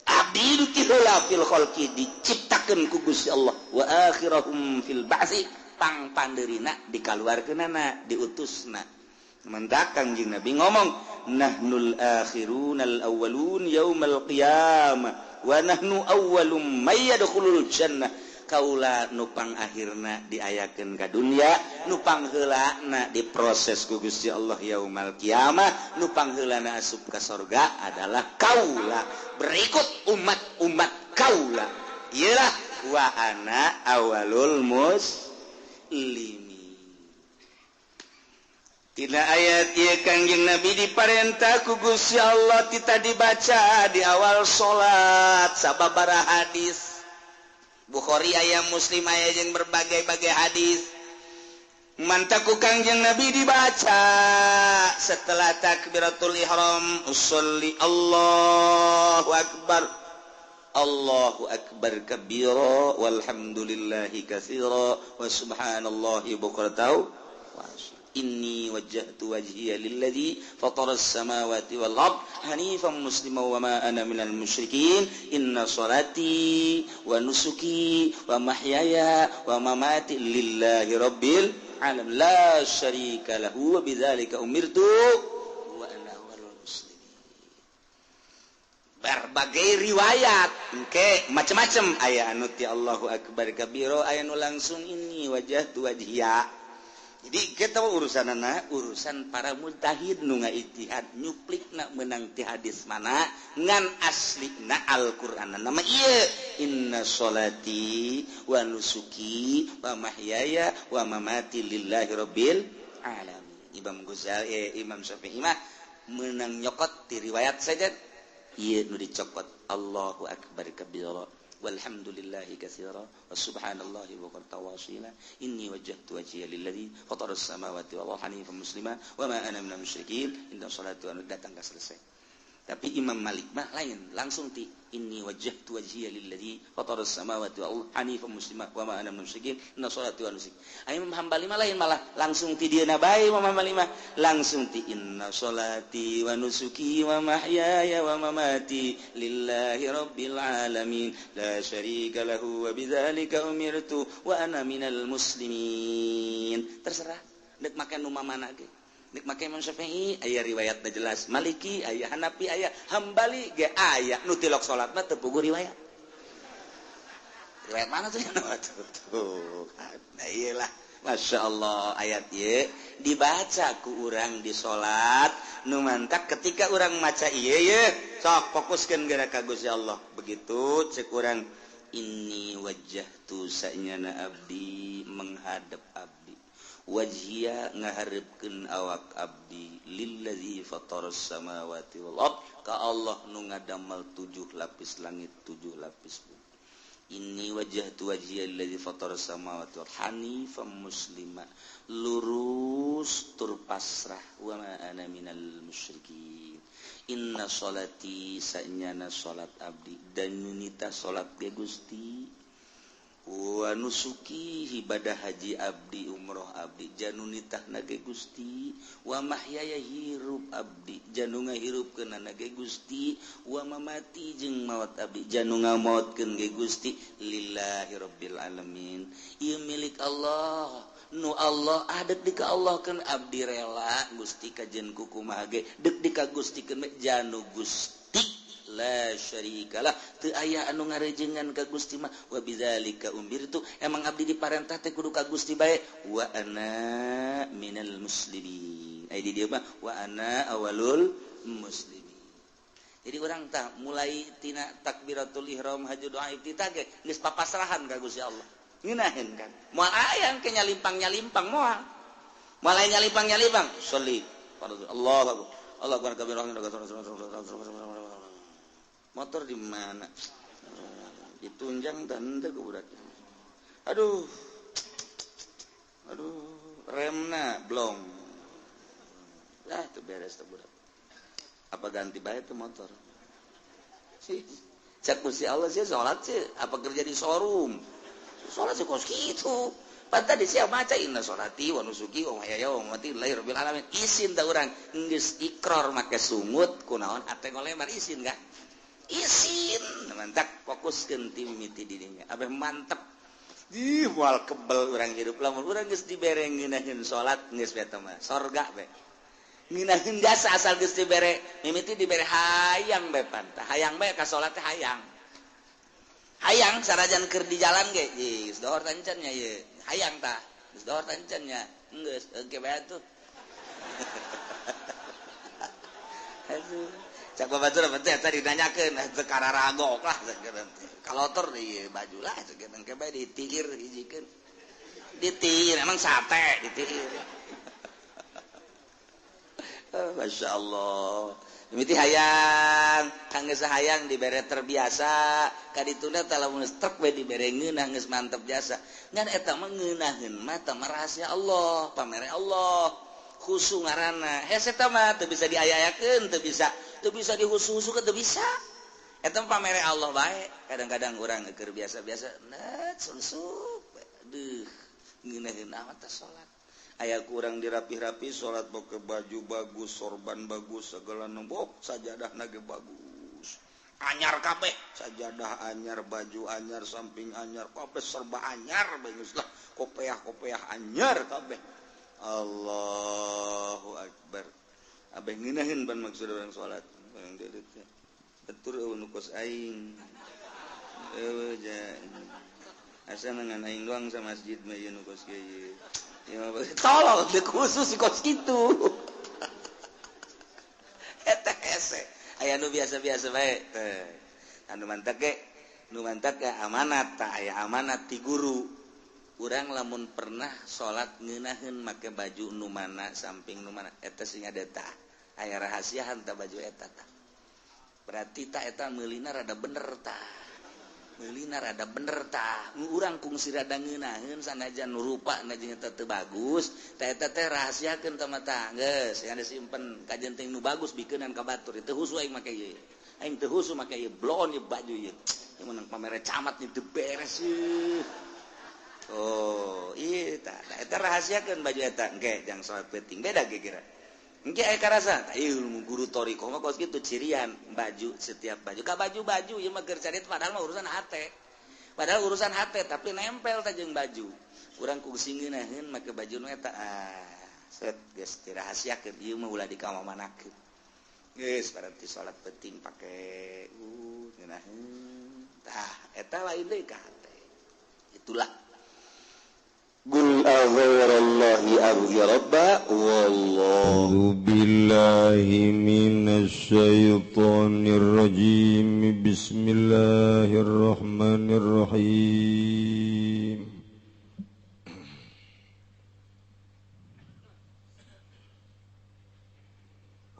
Speaker 1: abdi nu ti heula fil khalqi diciptakeun ku Gusti Allah wa akhirahum fil ba'si pang panderina dikaluarkeunana diutusna mendak Kangjeng Nabi ngomong nahnul akhirunal awwalun yaumal qiyamah wa nahnu awwalum may yadkhulul jannah kaula nupang akhirna diayakeun ka dunya nupang heulana diproses ku Gusti Allah yaumal kiamah nupang heulana asup ka surga adalah kaula berikut umat kaula ialah wa ana awalul muslimin. Tina ayat ieu Kangjeng Nabi diparentah ku Gusti Allah kita dibaca di awal salat sababaraha hadis Bukhari aya Muslim aya jeung berbagai-bagai hadis mantaku Kangjeng Nabi dibaca setelah takbiratul ihram usolli Allahu akbar kabira walhamdulillahi katsira wa subhanallahi bukratan wa inni wajjahtu wajhiya lilladzi fataras samawati wal ard hanifan musliman wa ma ana minal musyrikin inna salati wa nusuki wa mahyaya wa mamati lillahi rabbil alamin la syarika lahu wa bidzalika umirtu wa ana awwalul muslimin. Berbagai riwayat engke macam-macam aya anu ti Allahu akbar kabira aya nu langsung ini wajjahtu wajhiya. Jadi kita urusan para mujtahid nu ngaijtihad nyuplikna menang ti hadis mana ngan aslina Al-Qur'an nama ieu inna sholati wa nusuki wa mahyaya wa mamati lillahi rabbil alamin. Imam Ghazali Imam Syafi'i mah menang nyokot ti riwayat saja ieu nu dicokot Allahu akbar kabira walhamdulillahi katsira wa subhanallahi wa tawasila inni wajjahtu wajhiya lilladzi fataras samawati wal ardi hanifan muslima wa ma ana minal musyrikin inna salatu wa datang ka selesai. Tapi Imam Malik mah lain langsung ti inni wajjahtu wajhiya lilladzi fataras samawati wal ardi hanifan muslima wa ma ana minal musyrikin inna salatu wa nusuki. Imam Hambali mah lain malah langsung ti dieuna bae Imam Hambali mah langsung ti inna salati wa nusuki wa mahyaya wa mamati lillahi rabbil alamin la syarika lahu wa bidzalika umirtu wa ana minal muslimin. Terserah nek make nu mamana ge nek make Imam Syafi'i aya riwayatna jelas Maliki aya Hanafi aya Hambali ge aya nu tilok salat mah teu puguh riwayat mana tuh tuh nah iyalah Masya Allah ayat ieu dibaca ku urang di salat nu mantak ketika urang maca ieu ye sok fokuskeun geura ka Gusti Allah begitu cek urang inni wajjahtu sa'nyana abdi menghadap abdi wajhiya ngaharepkeun awak abdi lillazi fataras samawati wal ard ka Allah nu ngadamel 7 lapis langit 7 lapis bumi. Inni wajjahtu wajhiya lillazi fataras samawati wal hanifan muslima lurus tur pasrah wa ma ana minal musyrikin inna sholati sa'nyana salat abdi dan nunita salat ge Gusti wa nusuki ibadah haji abdi umroh abdi janunitah nage Gusti wa mahyaya hirup abdi janu ngahirupkeun nage Gusti wa mamati jeung maot abdi janu ngamaotkeun ge Gusti lillahi rabbil alamin. Ieu milik Allah nu Allah adet di ka Allah keun abdi rela Gusti kajen kukumaha ge deuk di ka Gusti keun janu Gusti la syarikalah teu aya anu ngarejengan ka Gusti mah wa bidzalika umirtu emang abdi diparentah teh kudu ka Gusti bae wa ana minal muslimin ai di dieu mah wa ana awalul muslimin. Jadi urang tah mulai tina takbiratul ihram haju doa iftitah ge geus papasrahan ka Gusti Allah ngeunaheun kan moal aya ke nyalimpang moal aya nyalimpang sholli Allahu akbar kabir motor di mana ditunjang dan teu budak aduh remna blong lah itu beres tuh budak apa ganti bae tuh motor sih cak Gusti Allah sih salat sih apa kerja di showroom salat sih kos kitu Pata di siap maca inna sholati wa nusuki wa mahyaya wa mamati lillahi rabbil alamin. Isin da urang geus ikror make sungut kunaon hate ngolebar isin ka? Isin mantap fokuskeun ti mimiti didinya. Abeh mantep. Ih moal kebel urang hirup lamun urang geus dibere ngeunaheun salat geus beta mah sorga be. Ngeunaheun jasa asal geus dibere mimiti dibere hayang be pantah. Hayang be ka salat teh hayang. hayang sarajan keur di jalan ge geus dohor tancennya ye hayang tah geus dohor tancennya geus engke bae atuh aduh cak babatur teh tadi nanyakeun teu kararagok lah kalotor ieu baju lah engke bae ditiir hijikeun ditiir emang sate ditiir Masya Allah mimiti hayang geus hayang dibere terbiasa kadituna tah lamun trek we dibere ngeunah geus mantep jasa ngan eta mah ngeunaheun mah tah rahasia Allah pamere Allah khusu ngaranna hese eta mah teu bisa diayayakeun teu bisa dihusu-husukeun teu bisa eta mah pamere Allah bae kadang-kadang urang keur biasa-biasa net sunsuk aduh ngeunaheun amat tah salat aya kurang dirapih-rapih salat pakai baju bagus sorban bagus segala nembok sajadahna ge bagus anyar kabeh sajadah anyar baju anyar samping anyar kabeh serba anyar bagus lah kopiah anyar kabeh Allahu akbar abeh ngeunaheun ban maksud urang salat bareng deulitnya betur nu kos aing asa ngan aing doang sa masjid mah ieu nu kos kieu ya tolong khusus si kos kitu eta hese aya nu biasa-biasa bae anu mantak ge amanat tah aya amanat ti guru urang lamun pernah salat ngeunaheun make baju nu mana samping nu mana eta sing ada tah aya rahasiaan tah baju eta tah berarti tah eta meulina rada bener tah meulina rada bener tah urang kungsi rada ngeunaheun sanajan nu rupana jeung eta teu bagus tah eta teh rahasiakeun tah mata geus aya simpen kajenting nu bagus bikeunan ka batur teu husu aing make ieu aing teu husu make ieu blon ieu baju ieu yang menang pamere camat teu beres ieu oh ieu tah eta rahasiakeun baju eta engke jang salat penting beda ge kira engke aya karasa ieu guru toriko mah kos kitu cirian baju setiap baju ka baju ieu mah keur carit padahal mah urusan hate tapi nempel tah jeung baju urang kungsi ngeunaheun make baju nu eta set geus dirahasiakeun ieu mah ulah dikamamanakeun geus berarti salat penting pake ngeunaheun tah eta lain deui ka hate itulah Qul aghayrallahi abghi rabba wallahu billahi minasyaitonir rajim bismillahirrahmanirrahim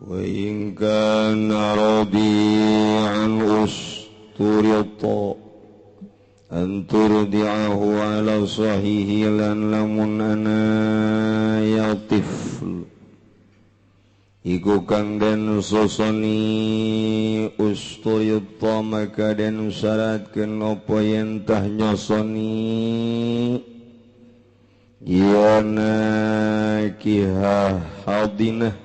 Speaker 1: wa in kana rabi'an usturita anturdi'ahu ala sahihi lan lamun ana yatifl iku kang den sosoni usturita maka den syaratkeun apa yen tah nyosoni yana kiha hadinah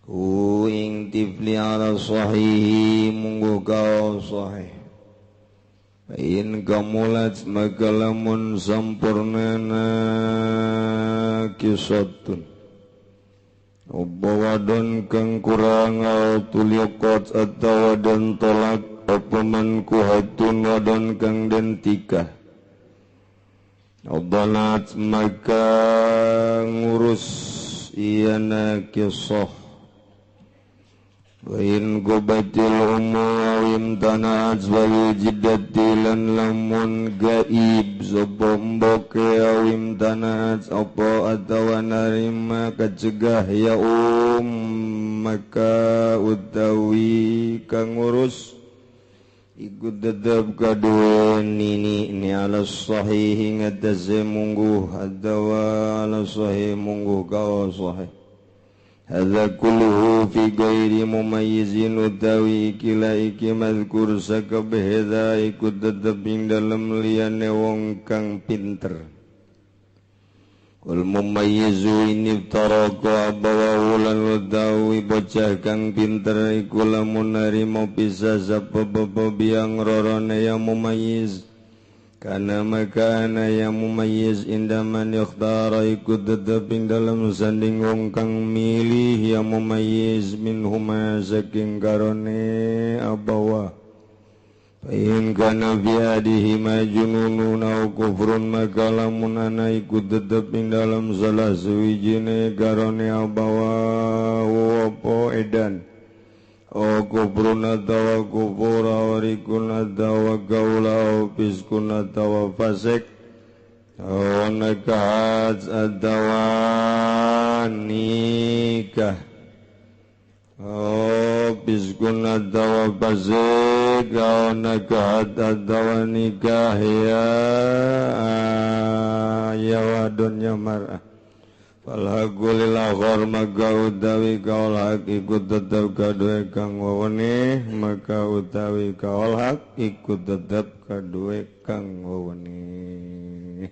Speaker 1: ku ing tifli ala sahihi munggu kau sahih in kamulat maka lamun sampurnana kisatun ubawadon kang kurang tuliqat atawa dan tolak apaman kuhatun wadon kang den tikah ubalat maka ngurus iyana kisah wa in gubatil umawim tana'at wal jiddati lan lamun gaib sobomboke awim tana'at apa atawa narima kacegah ya maka utawi kang ngurus iku tetep kadue nini ni ala sahih ngatase mungguh atawa ala sahih mungguh kawa sahih hadza kulluhu fi ghairi mumayyizin utawi kila iki mazkur sakabeh hadza iku tetep ing dalem liyane wong kang pinter wal mumayyizu in taraka abawa lan utawi bocah kang pinter iku lamun narima bisa sapa-sapa biang rorone yang mumayyiz kana makana yang mumayyiz indaman ikhtara ikut tetap ing dalam sanding wong kang milih yang mumayyiz minhuma saking karone abawa
Speaker 2: in kana biadihi majnunun au kufrun maka lamun ana ikut tetep ing dalam salah sawijine garone abawa apa edan o kufrun atawa kufur awarikun atawa gaula o fiskun atawa fasik o nakahat atawa nikah biskun atawa fasik au nakahat atawa nikah ya wadon ya mar'ah falhaqulil akhor maka utawi kaul hak ikut tetap kadue kang weweneh maka utawi kaul hak ikut tetap kadue kang weweneh.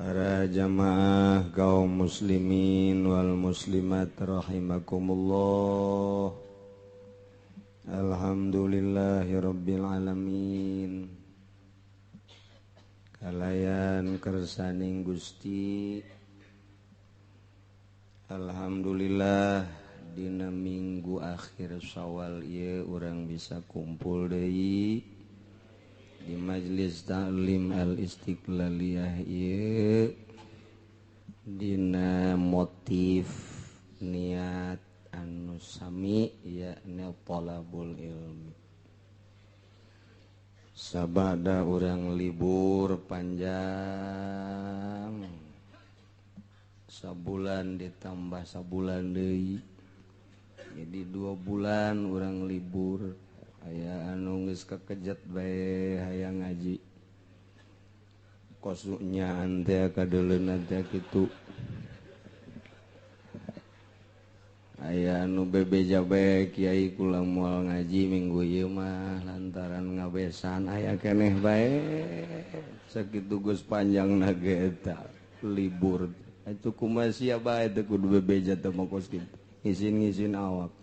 Speaker 2: Para jamaah kaum muslimin wal muslimat rahimakumullah. Alhamdulillahirabbil alamin. Kalayan kersaning Gusti alhamdulillah dina minggu akhir Syawal ieu urang bisa kumpul deui di Majelis Ta'lim Al-Istiqlaliyah ieu dina motif niat anu sami yakni thalabul ilmi. Sabada urang libur panjang sabulan ditambah sabulan deui jadi 2 bulan urang libur aya anu geus kakejet bae hayang ngaji kosunya ante kadeuleuna teh kitu aya anu bebeja bae kiai kula moal ngaji minggu ieu mah lantaran ngabesan aya keneh bae sakitu geus panjangna ge eta libur atuh kumaha sia bae teh kudu bebeja teh mah kos kitu ngizin-ngizin awak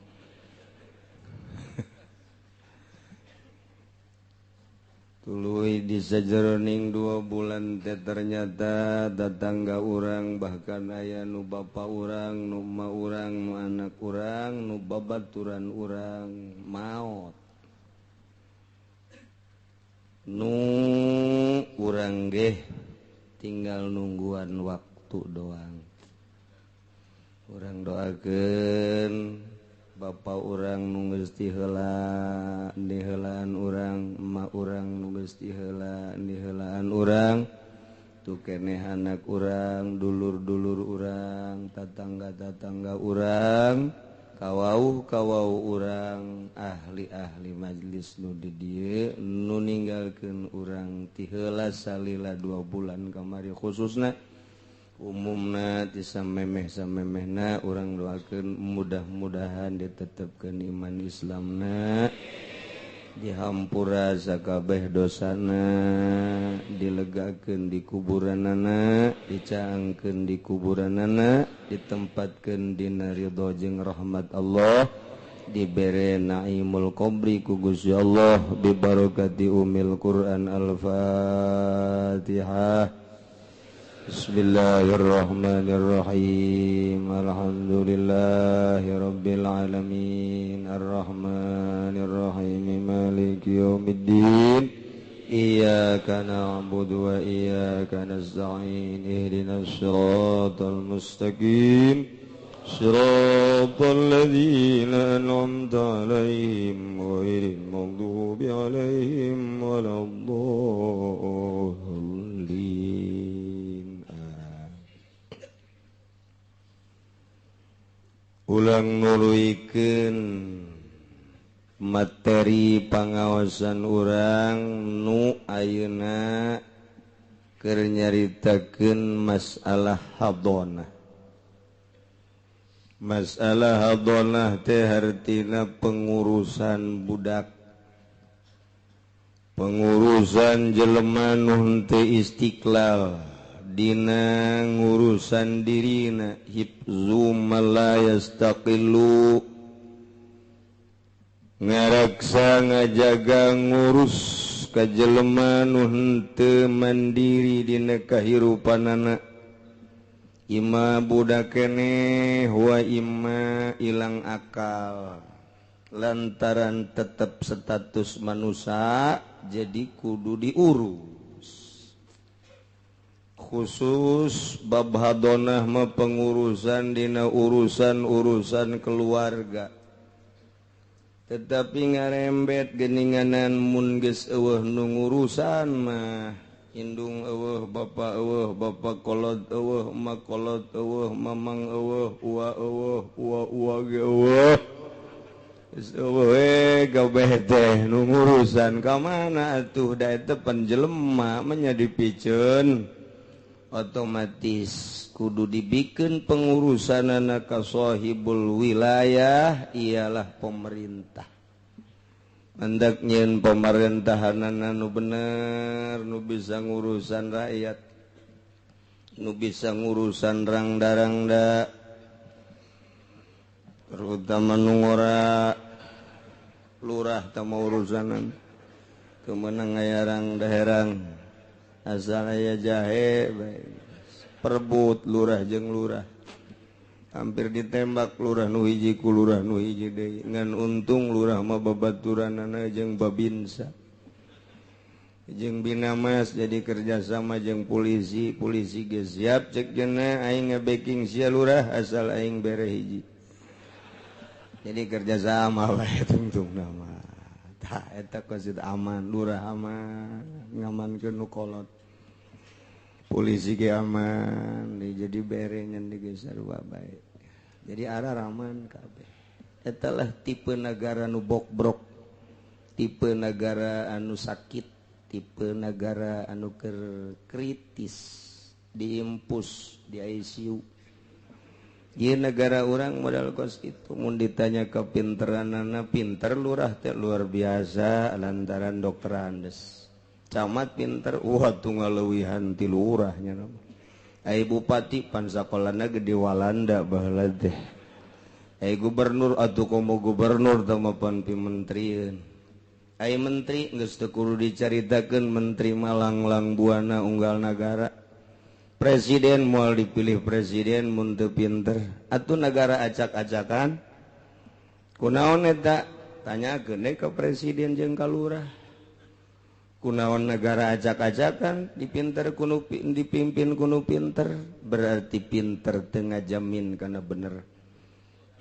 Speaker 2: tuluy di sajeroning 2 bulan teh ternyata tetangga urang bahkan aya nu bapa urang nu ma urang nu anak urang nu babaturan urang maot nu urang ge tinggal nungguan waktu doang urang doakeun Bapak urang nu geus ti heula di heulaan urang emak urang nu geus ti heula di heulaan urang tu keneh anak urang dulur-dulur urang tatangga-tatangga urang kawau-kawau urang ahli-ahli majelis nu di dieu nu ninggalkeun urang ti heula salila 2 bulan kamari khususna umumna ti samemeh-samemehna urang doakeun mudah-mudahan ditetepkeun iman Islamna dihampura sakabeh dosana dilegakeun di kuburanana dicaangkeun di kuburanana ditempatkeun dina ridho jeung rahmat Allah dibere naimul qabri ku Gusti Allah bi barakati umil Quran al-Fatihah. Bismillahirrahmanirrahim. Alhamdulillahirabbil alamin. Arrahmanirrahim. Maliki yaumiddin. Iyyaka na'budu wa iyyaka nasta'in. Ihdinas siratal mustaqim. Siratal ladzina an'amta 'alaihim ghairil maghdubi 'alaihim waladdallin. Ulang nuluikeun materi pangaosan urang nu ayeuna keur nyaritakeun masalah hadonah. Masalah hadonah teh artina pengurusan budak, pengurusan jelema nu teu istiqlal dina ngurusan dirina hifzu malayastaqillu ngaraksa ngajaga ngurus ka jelema nu henteu mandiri dina kahirupanana Ima budak keneh wa ima ilang akal lantaran tetap status manusia jadi kudu diurus khusus bab hadonah mah pengurusan dina urusan keluarga tetapi ngarembet geninganan mun geus eueuh nu ngurusan mah indung eueuh bapak kolot eueuh emak kolot eueuh mamang eueuh uwa ge eueuh geus eueuh gabeh teh nu ngurusan ka mana atuh da eta panjelema nya dipikeun otomatis kudu dibikeun pengurusanana ka sahibul wilayah ialah pemerintah. Hendak nyeun pemerintahanana nu bener, nu bisa ngurusan rakyat, nu bisa ngurusan rangda-rangda, terutama nu ngora lurah tama urusanan, kemenang aya rangda-herang, asal aya jahe, perebut lurah jeung lurah. Hampir ditembak lurah nu hiji ku lurah nu hiji deui ngan untung lurah mah babaturanana jeung babinsa jeung binamas jadi kerjasama jeung polisi ge siap cek cenah aing nge-backing sia lurah asal aing bere hiji jadi kerjasama bae tungtungna mah tah eta kosid aman lurah aman ngamankeun nu kolot polisi ge aman jadi bere ngan ge sarua bae jadi arah aman kabeh etalah tipe negara nu bokbrok tipe negara anu sakit tipe negara anu kritis diimpus di ICU ieu negara urang modal kos kitu mun ditanya kapinteranana pinter lurah teh luar biasa lantaran dokter Andes camat pinter tunggal leuwihan ti lurahnya ai bupati pan sakolana gede Walanda baheula teh ai gubernur atuh komo gubernur tama pan pimentrieun ai menteri geus teu kudu dicaritakeun menteri malanglang buana unggal nagara presiden moal dipilih presiden mun teu pinter atuh negara acak-acakan kunaon eta tanyakeun deui ka presiden jeung ka lurah kunaon negara acak-acakan dipimpin kuno pinter berarti pinter tengah jamin karena bener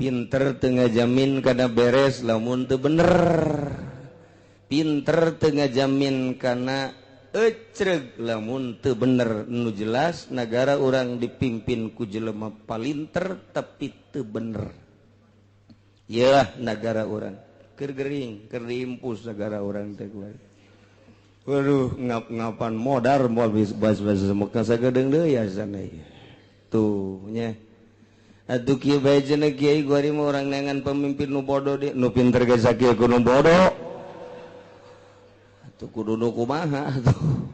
Speaker 2: pinter tengah jamin karena beres lamun teu bener pinter tengah jamin karena ecreg lamun teu bener nu jelas negara orang dipimpin ku jelema palinter tapi teu bener iyalah negara orang keur gering keur diimpus negara orang teh waduh ngap-ngapan modar moal bahasa Mekah sagedeung deui asana ieu. Tuh nya. Atuh kieu bae cenah kiai gori mah urang neangan pemimpin nu bodoh di nu pinter ge sakieu ku nu bodoh. Atuh kudu nu kumaha atuh.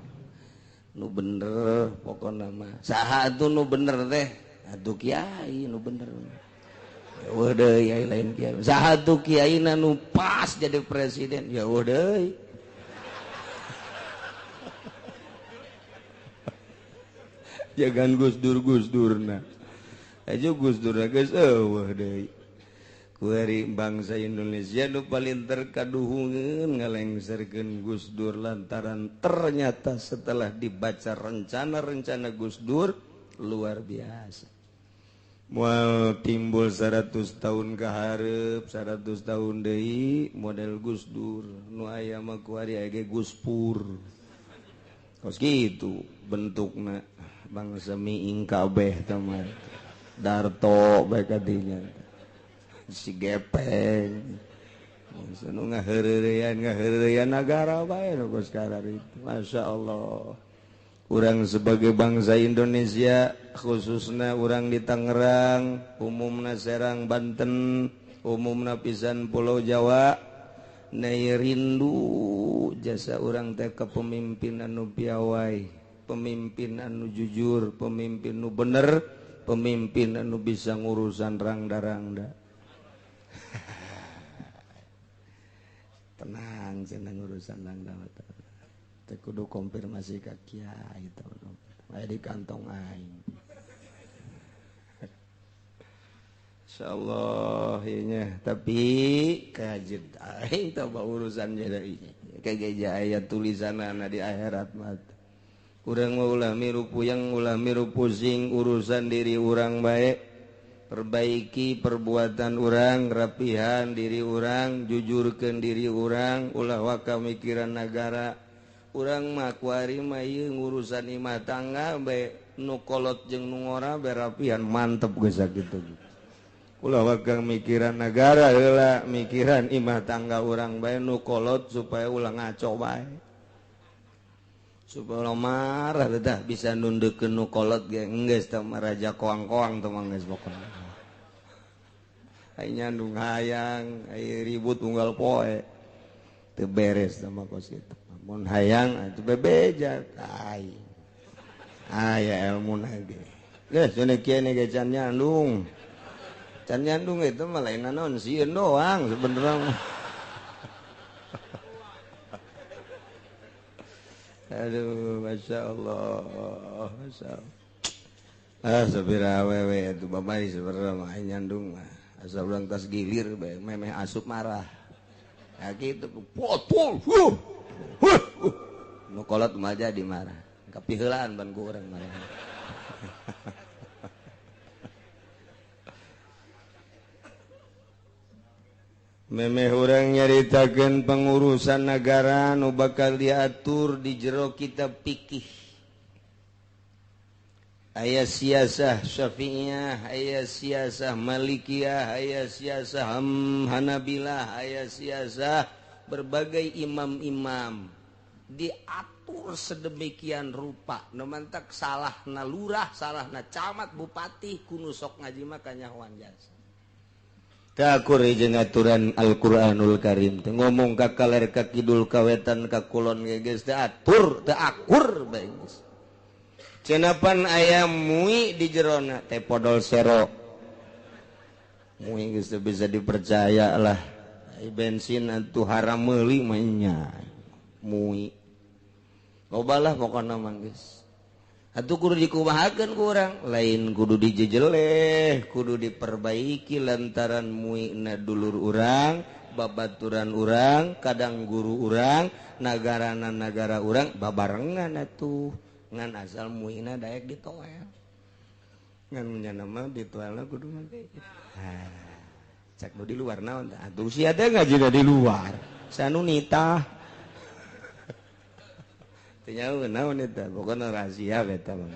Speaker 2: Nu bener pokona mah. Saha atuh nu bener teh? Atuh kiai nu bener. Eueuh deui ai lain kiai. Saha atuh kiaina nu pas jadi presiden? Ya eueuh deui. Jangan Gus Dur-Gus-Durna aja Gus Durna geus eueuh deui ku ari bangsa Indonesia nu paling terkaduhungeun ngalengserkeun Gus Dur lantaran ternyata setelah dibaca rencana Gus Dur luar biasa moal timbul 100 tahun ka hareup 100 tahun deui model Gus Dur nu aya mah ku ari aya ge Gus Pur kos kitu bentukna bangsa miing kabeh teman Darto bae kadinya si Gepeng nu ngaheureureuyan nagara bae nu sekarang itu Masya Allah urang sebagai bangsa Indonesia khususna urang di Tangerang umumna Serang Banten umumna pisan Pulau Jawa nai rindu jasa urang teh kepemimpinan nu piawai pemimpin anu jujur, pemimpin nu bener, pemimpin anu bisa ngurusan rangda-rangda. Tenang cenah ngurusan rangda. Teh kudu konfirmasi ka kiai eta aya di kantong aing. Insyaallah nya tapi kajet aing teh urusan jadi kageja aya tulisanana di akhirat mah urang mah ulah miru puyeng ulah miru pusing urusan diri urang bae perbaiki perbuatan urang rapihan diri urang jujurkeun diri urang ulah waka mikiran nagara urang mah kuari mah ieu ngurusan imah tangga bae nu kolot jeung nu ngora bae rapihan mantep geus sakitu ulah waka mikiran nagara heula mikiran imah tangga urang bae nu kolot supaya ulah ngaco bae supaya ulah marah teh bisa nundeukeun nu kolot ge enggeus teh raja koang-koang teh mah geus pokona ai nyandung hayang ai ribut unggal poe teu beres sama kos kitu mun hayang atuh bebeja ai aya ilmuna ge geus cenah kieu ge can nyandung can nyandung itu mah lain naon sieun doang sebenarnya. Aduh, masya Allah, masya Allah. Sabira wewe itu bamai sebenarnya mah nyandung mah. Asal urang tas gilir bae memeh asup marah. Ya kitu potol. Nu kolot mah jadi marah. Kapiheulaan ban ku urang marah. Memeh urang nyaritakeun pengurusan nagara nu bakal diatur di jero kitab fikih. Aya siasah Syafi'iyah, aya siasah Malikiyah, aya siasah Hanabilah, aya siasah berbagai imam-imam. Diatur sedemikian rupa. Nu mantak salahna lurah, salahna camat, bupati, kudu sok ngaji mah kanyahoan jasa. Takur jeung aturan Al-Qur'anul Karim teh ngomong ka kaler ka kidul ka wetan ka kulon ge geus teu atur teu akur bae geus cenah aya mui di jerona teh podol sero mui geus bisa dipercaya lah bensin atuh haram meuli mah nya mui lobalah pokona mah geus atuh kudu dikumahakeun ku urang lain kudu dijejeleh kudu diperbaiki lantaran muina dulur urang babaturan urang kadang guru urang nagarana nagara urang babarengan atuh ngan asal muina daek ditoel ngan nyana mah ditoelna kudu mah cek nu di luar naon tah atuh sia teh ngajina di luar sanu nitah tanya naon eta pokona rahasia eta mah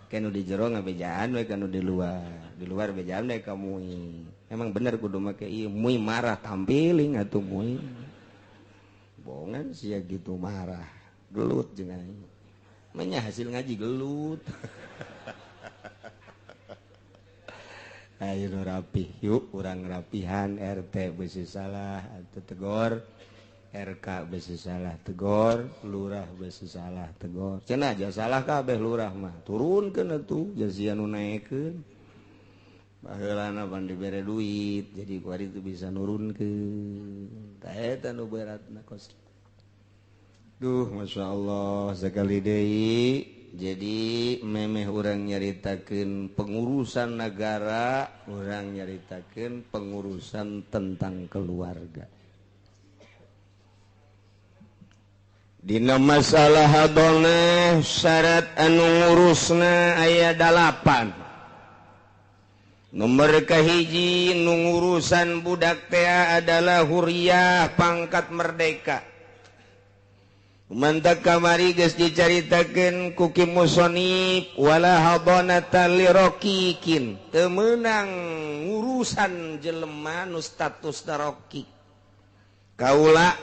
Speaker 2: kanu di jero ngabejaan we kanu di luar bejaan we ka mui emang bener kudu make ieu mui marah tampiling atuh mui bohongan sia gitu marah gelut jeung aing mah hasil ngaji gelut ayo nu rapih yuk urang rapihan RT beusi salah atuh tegor RK besi salah tegor, lurah besi salah tegor. Cenah aja salah kabeh lurah mah. Turunkeun atuh sia nu naekeun. Baheulana pan dibere duit, jadi kuari itu bisa nurunkeun. Tah eta nu beratna kos. Duh, masyaallah sekali deui. Jadi memeh urang nyaritakeun pengurusan negara, urang nyaritakeun pengurusan tentang keluarga. Dina masalah hadona syarat anu ngurusna aya 8. Nomor kahiji nu ngurusan budak teh adalah huriyah pangkat merdeka. Mantak kamari geus dicaritakeun ku Ki Musonib wala hadonata lirokikin teu meunang ngurusan jelema nu status daroki. Kaula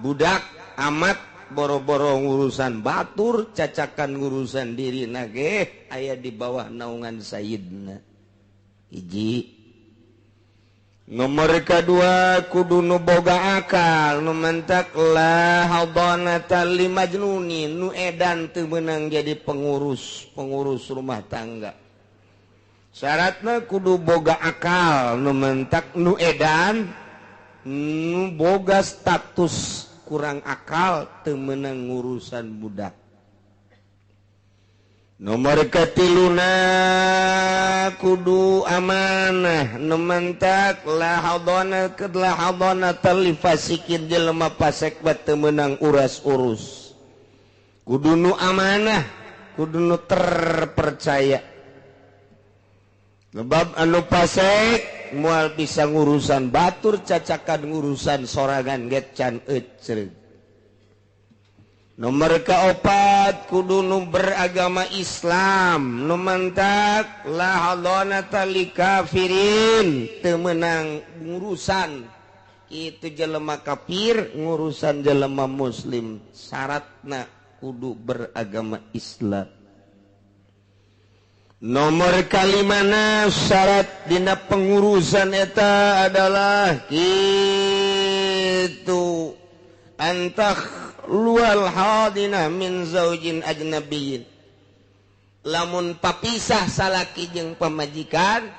Speaker 2: budak amat boro-boro ngurusan batur cacakan ngurusan diri nage aya di bawah naungan sayyidna hiji nomor kedua kudu nu boga akal nu mentak la hadanata li majnunin nu edan teu meunang jadi pengurus rumah tangga syaratna kudu boga akal nu mentak nu edan nu boga status kurang akal teu meunang ngurusan budak nomor katiluna kudu amanah nementak lahadona kedlahadona talifasikin jelema pasek bat teu meunang uras-urus kudu nu amanah kudu nu terpercaya sebab anu pasek moal bisa ngurusan batur cacakan ngurusan sorangan get can eceug. Nomor kaopat kudu nu beragama Islam nu mantak la hadonata li kafirin teu meunang ngurusan itu jelema kafir ngurusan jelema muslim syaratna kudu beragama Islam. Nomor kalimana syarat dina pengurusan eta adalah kitu antah lual hadina min zaujin ajnabiyyin lamun papisah salaki jeung pamajikan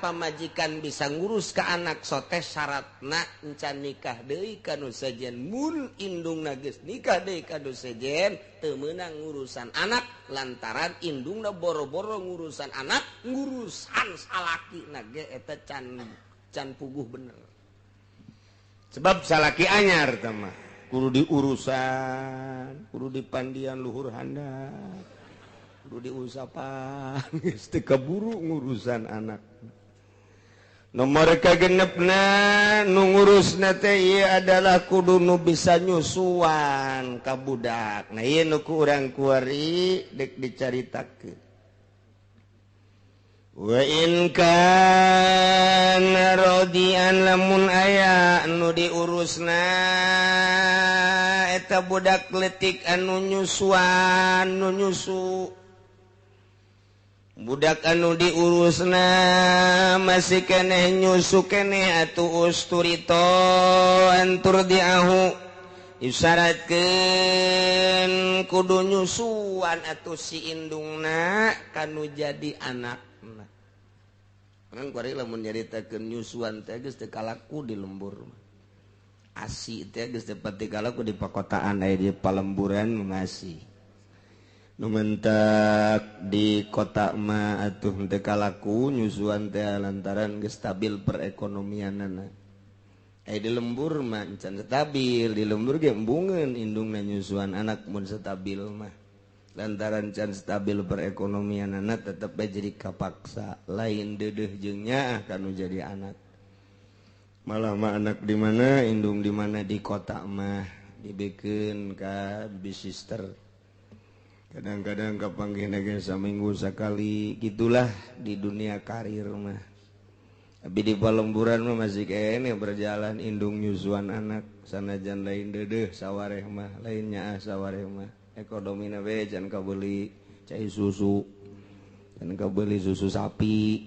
Speaker 2: bisa ngurus ka anak sote syaratna encan nikah deui kanu sejen mun indungna geus nikah deui kanu sejen teu meunang ngurusan anak lantaran indungna boro-boro ngurusan anak ngurusan salakina ge eta can puguh bener sebab salaki anyar tah mah kudu diurusan kudu dipandian luhur handap kudu diusapan geus teu kaburu ngurusan anak. Nomor kagenepna nu ngurusna teh ieu adalah kudu nu bisa nyusuan ka budak. Nah ieu nu ku urang kuari dek dicaritakeun. Wa in kana radian lamun aya nu diurusna eta budak leutik anu nyusuan nu nyusu budak anu diurusna masih keneh nyusu keneh atuh usturito antur diahu isyaratkeun kudu nyusuan atuh si indungna kanu jadi anak. Kan kuari lamun nyaritakeun nyusuan teh geus teu kalaku di lembur. Asi teh geus teu pati kalaku di pakotaan aya di palemburan ngasi. Nu mentak di kota mah atuh teu kalaku nyusuan teh lantaran geus stabil perekonomianna. Aya di lembur mah encan stabil, di lembur ge embungeun indungna nyusuan anak mun stabil mah. Lantaran can stabil perekonomian anak tetap jadi kapaksa lain dedeh jeung nyaah kanu jadi anak malah mah anak di mana indung di mana di kota mah dibikeun ka bisister kadang-kadang kapanggihna ge saminggu sakali gitulah di dunia karir mah tapi di palemburan mah masih kene berjalan indung nyusuan anak sanajan lain dedeh sawareh mah lain nyaah sawareh mah ekonomina we can kabeli cai susu can kabeli susu sapi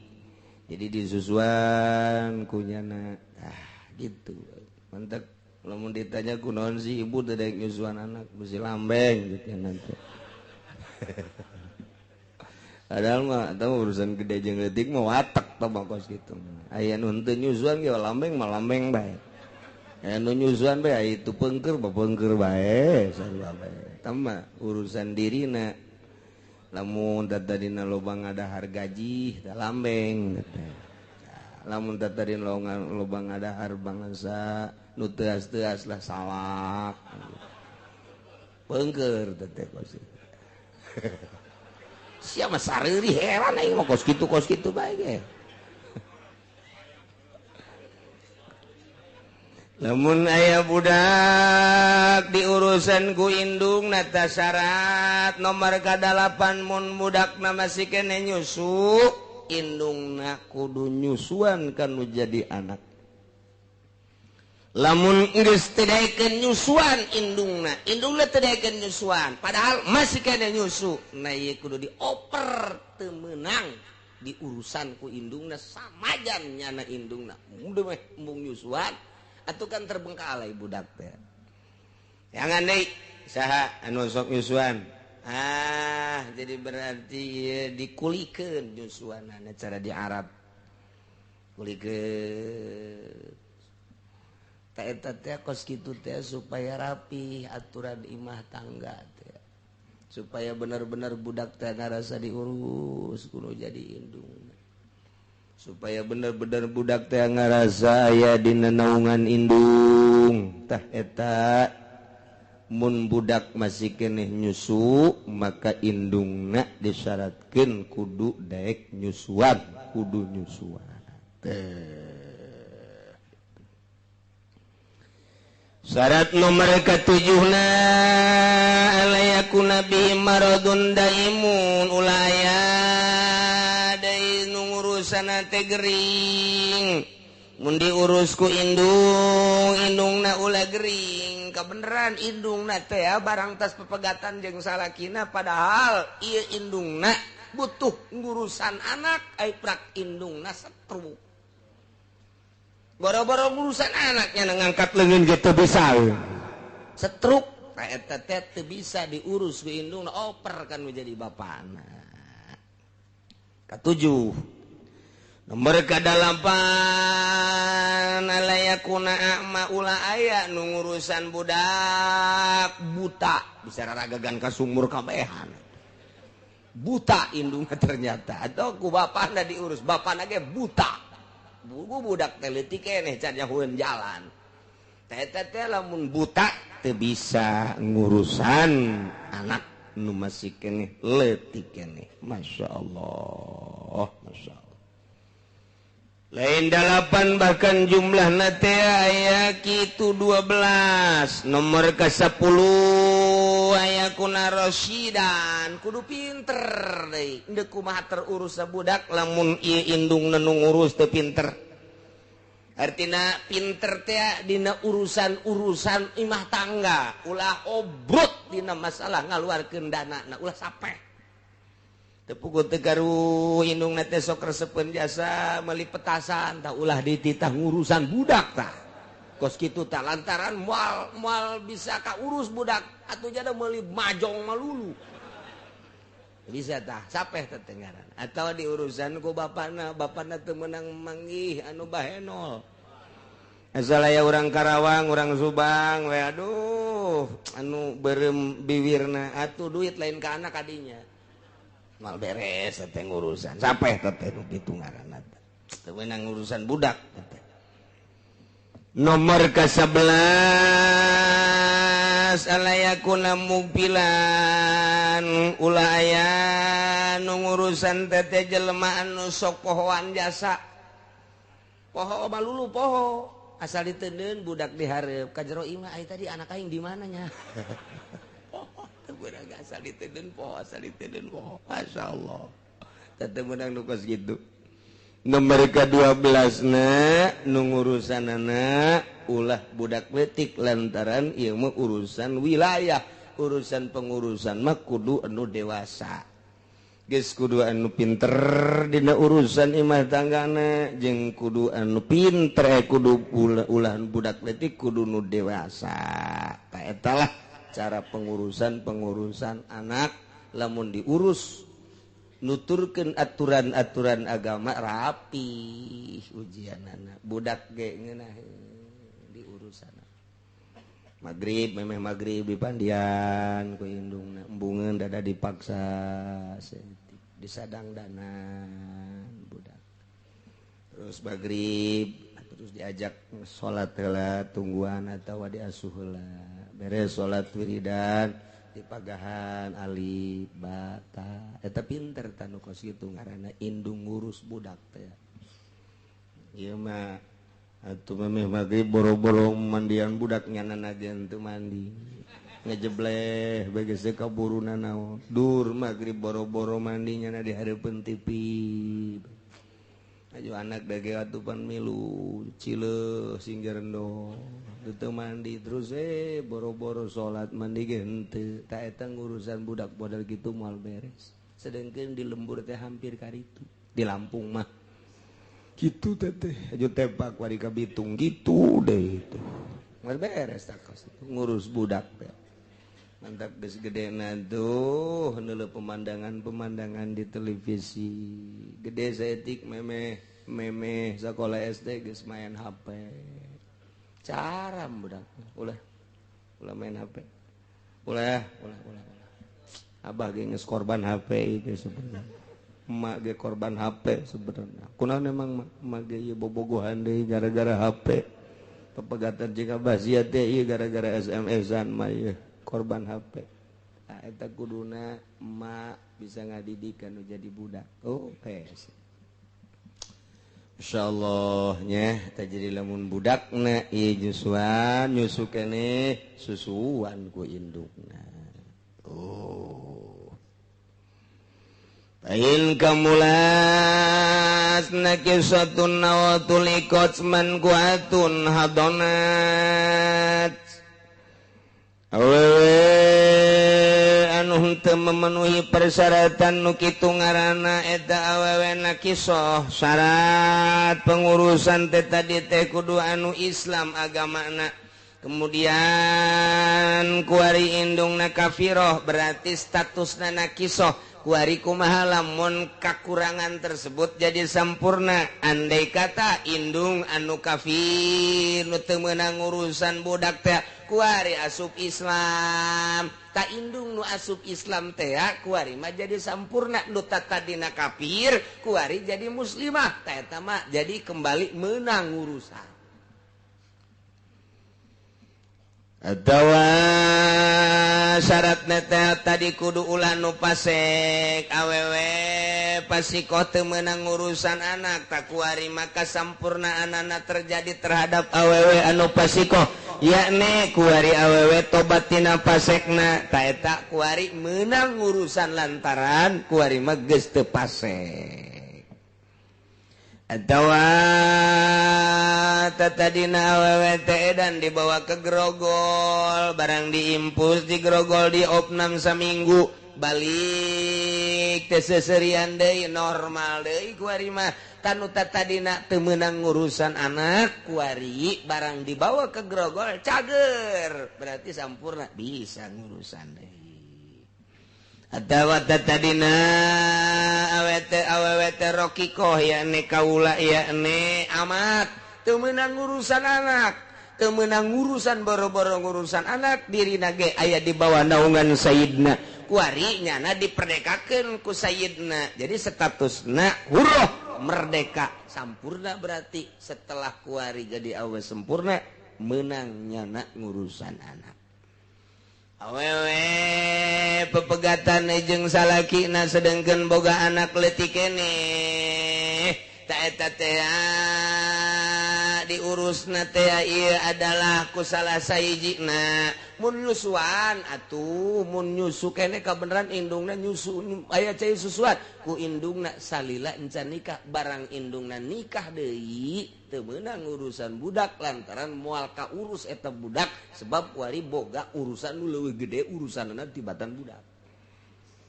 Speaker 2: jadi disusuan kunyana gitu mantep lamun ditanya kunaon si ibu teh daek nyusuan anak besi lambeng gitu nanti padahal mah eta urusan gede jeung leutik mah watek tah kos kitu aya nu teu nyusuan ge lambeng mah lambeng bae aya nu nyusuan bae aya itu peungkeur bapeungkeur bae sarua bae tama urusan dirina lamun tadina lobang ngadahar gaji teh lambeng lamun tadina lobang ngadahar bangsa nu teuas-teuas lah salak peungkeur teh kos sia mah sareuri heran aing mah kos kitu bae ge lamun aya budak diurusan ku indung nata syarat nomor kadalapan mun budakna masih kene nyusu indungna kudu nyusuan kanu jadi anak lamun geus teu daekeun nyusuan indungna teu daekeun nyusuan padahal masih kene nyusu nah ieu kudu dioper teu meunang diurusan ku indungna samajan nyana indungna mun meh mung nyusuan atuh kan terbengkalai budak teh. Jangan deui saha anu sok nyusuan. Jadi berarti dikulikeun nyusuanana cara di Arab. Kulikeun. Ta eta teh kos kitu teh supaya rapi aturan imah tangga teh. supaya benar-benar budak teh ngarasa diurus kudu jadi indung supaya benar-benar budak teh ngarasa aya dina naungan indung tah eta mun budak masih keneh nyusu maka indungna disyaratkeun kudu daek nyusuan kudu nyusuan syarat nomor ketujuhna alayakuna bi maradun daimun ulaya dai ngurusana teh gering mun diurus ku indungna ulah gering kabeneran indungna teh barang tas pepegatan jeung salakina padahal ieu indungna butuh ngurusan anak ai prak indungna setruk boro-boro ngurusan anaknya ngangkat leungeun gitu bisa setruk eta teh teu bisa diurus ku indungna oper kan menjadi bapana katujuh nomor kadalapan alayakuna a'ma ulah aya nu ngurusan budak buta bisa raragagan ka sumur kabehan buta indungna ternyata atau ku bapana diurus bapana ge buta budak teh leutik keneh can nyahoeun jalan teh lamun buta teu bisa ngurusan anak nu masih keneh leutik keneh masyaallah masyaallah lain dalapan bahkan jumlahna teh aya kitu 12 nomor ke 10 aya kuna rasyidan kudu pinter deui endeu kumaha terurus budak lamun ieu indungna nu ngurus teu pinter artina pinter teh dina urusan imah tangga ulah obrot dina masalah ngaluarkeun danana ulah sapeh tepukul tegaru indungna teh sok resepeun jasa meuli petasan tah ulah dititah ngurusan budak tah kos kitu tah lantaran moal bisa kaurus budak atuh jada meuli majong malulu bisa tah sapeh teh ngaran atawa diurusan ku bapana teu meunang manggih anu bahenol asal aya urang Karawang urang Subang we aduh anu beureum biwirna atuh duit lain ka anak kadinya mal beres teh ngurusan sapeh teh nu kitu ngaranna teu meunang ngurusan budak teh nomor ke-11 alayakuna mugbilan ulah aya nu ngurusan teh jelema anu sok pohoan jasa poho malulu poho asal diteuneun budak dihareup ka jero imah ai tadi anak aing di mana nya budak asal diteuneun poho masyaallah teh menang nu kos kitu nomor ke-12 na nu ngurusanana ulah budak leutik lantaran ieu mah urusan wilayah urusan pengurusan mah kudu anu dewasa geus kudu anu pinter dina urusan imah tanggana jeung kudu anu pinter kudu ulah budak leutik kudu nu dewasa ta etalah cara pengurusan anak lamun diurus nuturkeun aturan-aturan agama rapi ujianana budak ge ngeunah diurusana magrib memeh magrib dipandian ku indungna embungeun dada dipaksa disadangdanan budak terus magrib terus diajak salat heula tungguan atawa diasuh heula beres salat wiridan di pagahan alif bata eta pinter tanu kos kitu ngaranna indung ngurus budak teh ieu mah atuh memeh magrib boro-boro mandian budak nyanana gen teu mandi ngejebleh beges teh kaburuna naon dur magrib boro-boro mandi nyana di hareupeun TV aju anak dage atupan milu cileuh singgerendo teu mandi terus boro-boro salat mandi ge henteu ta eta ngurusan budak model kitu moal beres sedengkeun di lembur teh hampir karitu di Lampung mah kitu teh aju tepak wari ka Bitung kitu deui itu moal beres tak ngurus budak teh mantap geus gedena tuh heula pemandangan di televisi gede saeutik memeh sakola SD geus main HP caram budak ulah main HP ulah Abah ge geus korban HP itu sebenarnya. Emak ge korban HP sebenarnya. Kunaon emang emak ge ieu bobogohan deui gara-gara HP. Pepegatan jeung Abah sia teh ieu gara-gara SMS-an mah ieu korban HP. Nah, eta kuduna emak bisa ngadidik anu jadi budak. Oh, pes. Insyaallah nya teh jadi lamun budakna ieu nyusuan nyusu keneh susuan ku indukna. Oh. Pain kamulas nakisatun nawatul ikotsman kuatun hadonat. Awewe anu henteu memenuhi persyaratan nu kitu ngaranna eta awewe nakisoh syarat pengurusan teh tadi teh kudu anu Islam agamana. Kemudian kuari indungna kafiroh berarti statusna nakisoh. Kuari kumaha lamun kakurangan tersebut jadi sampurna. Andai kata indung anu kafir nu teu meunang urusan budak teh kuari asup Islam. Ta indung nu asup Islam teh kuari mah jadi sampurna. Nu tatadina kafir kuari jadi muslimah. Ta eta mah jadi kembali meunang urusan. Atawa syarat neta tadi kudu ulah nu pasek awewe pasikoh teu meunang urusan anak tak kuari maka sampurna anana terjadi terhadap awewe anu pasikoh yakni kuari awewe tobat tina pasekna ta eta kuari meunang urusan lantaran kuari mah geus teu pasek. Atawa tatadina awewe teh dan dibawa ke grogol barang diimpus di grogol di opnam saminggu balik teh seserian deui normal deui kuari mah tanu tatadina teu meunang ngurusan anak kuari barang dibawa ke grogol cager berarti sampurna bisa ngurusan deui. Atawa tatadina awete rokikoh yakni kaula yakni amat teu meunang ngurusan anak teu meunang ngurusan boro-boro ngurusan anak dirina ge aya di bawah naungan sayyidna kuari nyana diperdekakeun ku sayyidna jadi statusna huruf merdeka sampurna berarti setelah kuari jadi awe sempurna meunang nyana ngurusan anak. Awewe pepegatan jeung salakina sedengkeun boga anak leutik keneh ta eta teh diurusna teh ieu adalah ku salah sahijina mun nyusuan atuh mun nyusu keneh kabeneran indungna nyusu aya cai susuan ku indungna salila encan nikah barang indungna nikah deui teu meunang urusan budak lantaran moal kaurus eta budak sebab kuari boga urusan nu leuwih gede urusanna tibatan budak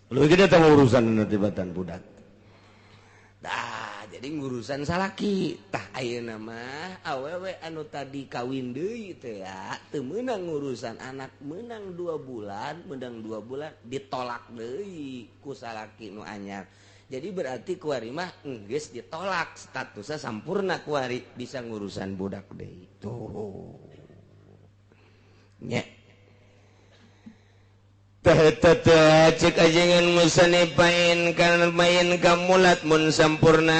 Speaker 2: leuwih gede tah urusanna tibatan budak. Dah jadi ngurusan salaki tah ayeuna mah awewe anu tadi kawin deui teh teu meunang ngurusan anak meunang 2 bulan ditolak deui ku salaki nu anyar. Jadi berarti kuari mah geus ditolak statusnya sampurna kuari bisa ngurusan budak deui tuh. Nya cek ajengan musanipain kan main kamulat mun sampurna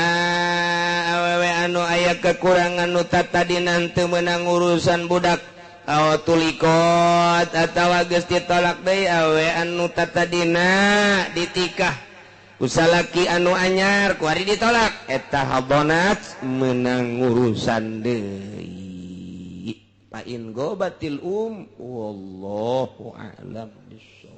Speaker 2: awewe anu aya kekurangan nu tatadina teu meunang urusan budak aw tulikot atawa geus ditolak deui awewe anu tatadina ditikah usalaki anu anyar kuari ditolak eta habonat meunang urusan deui pain gobatil wallahu a'lam bissawab.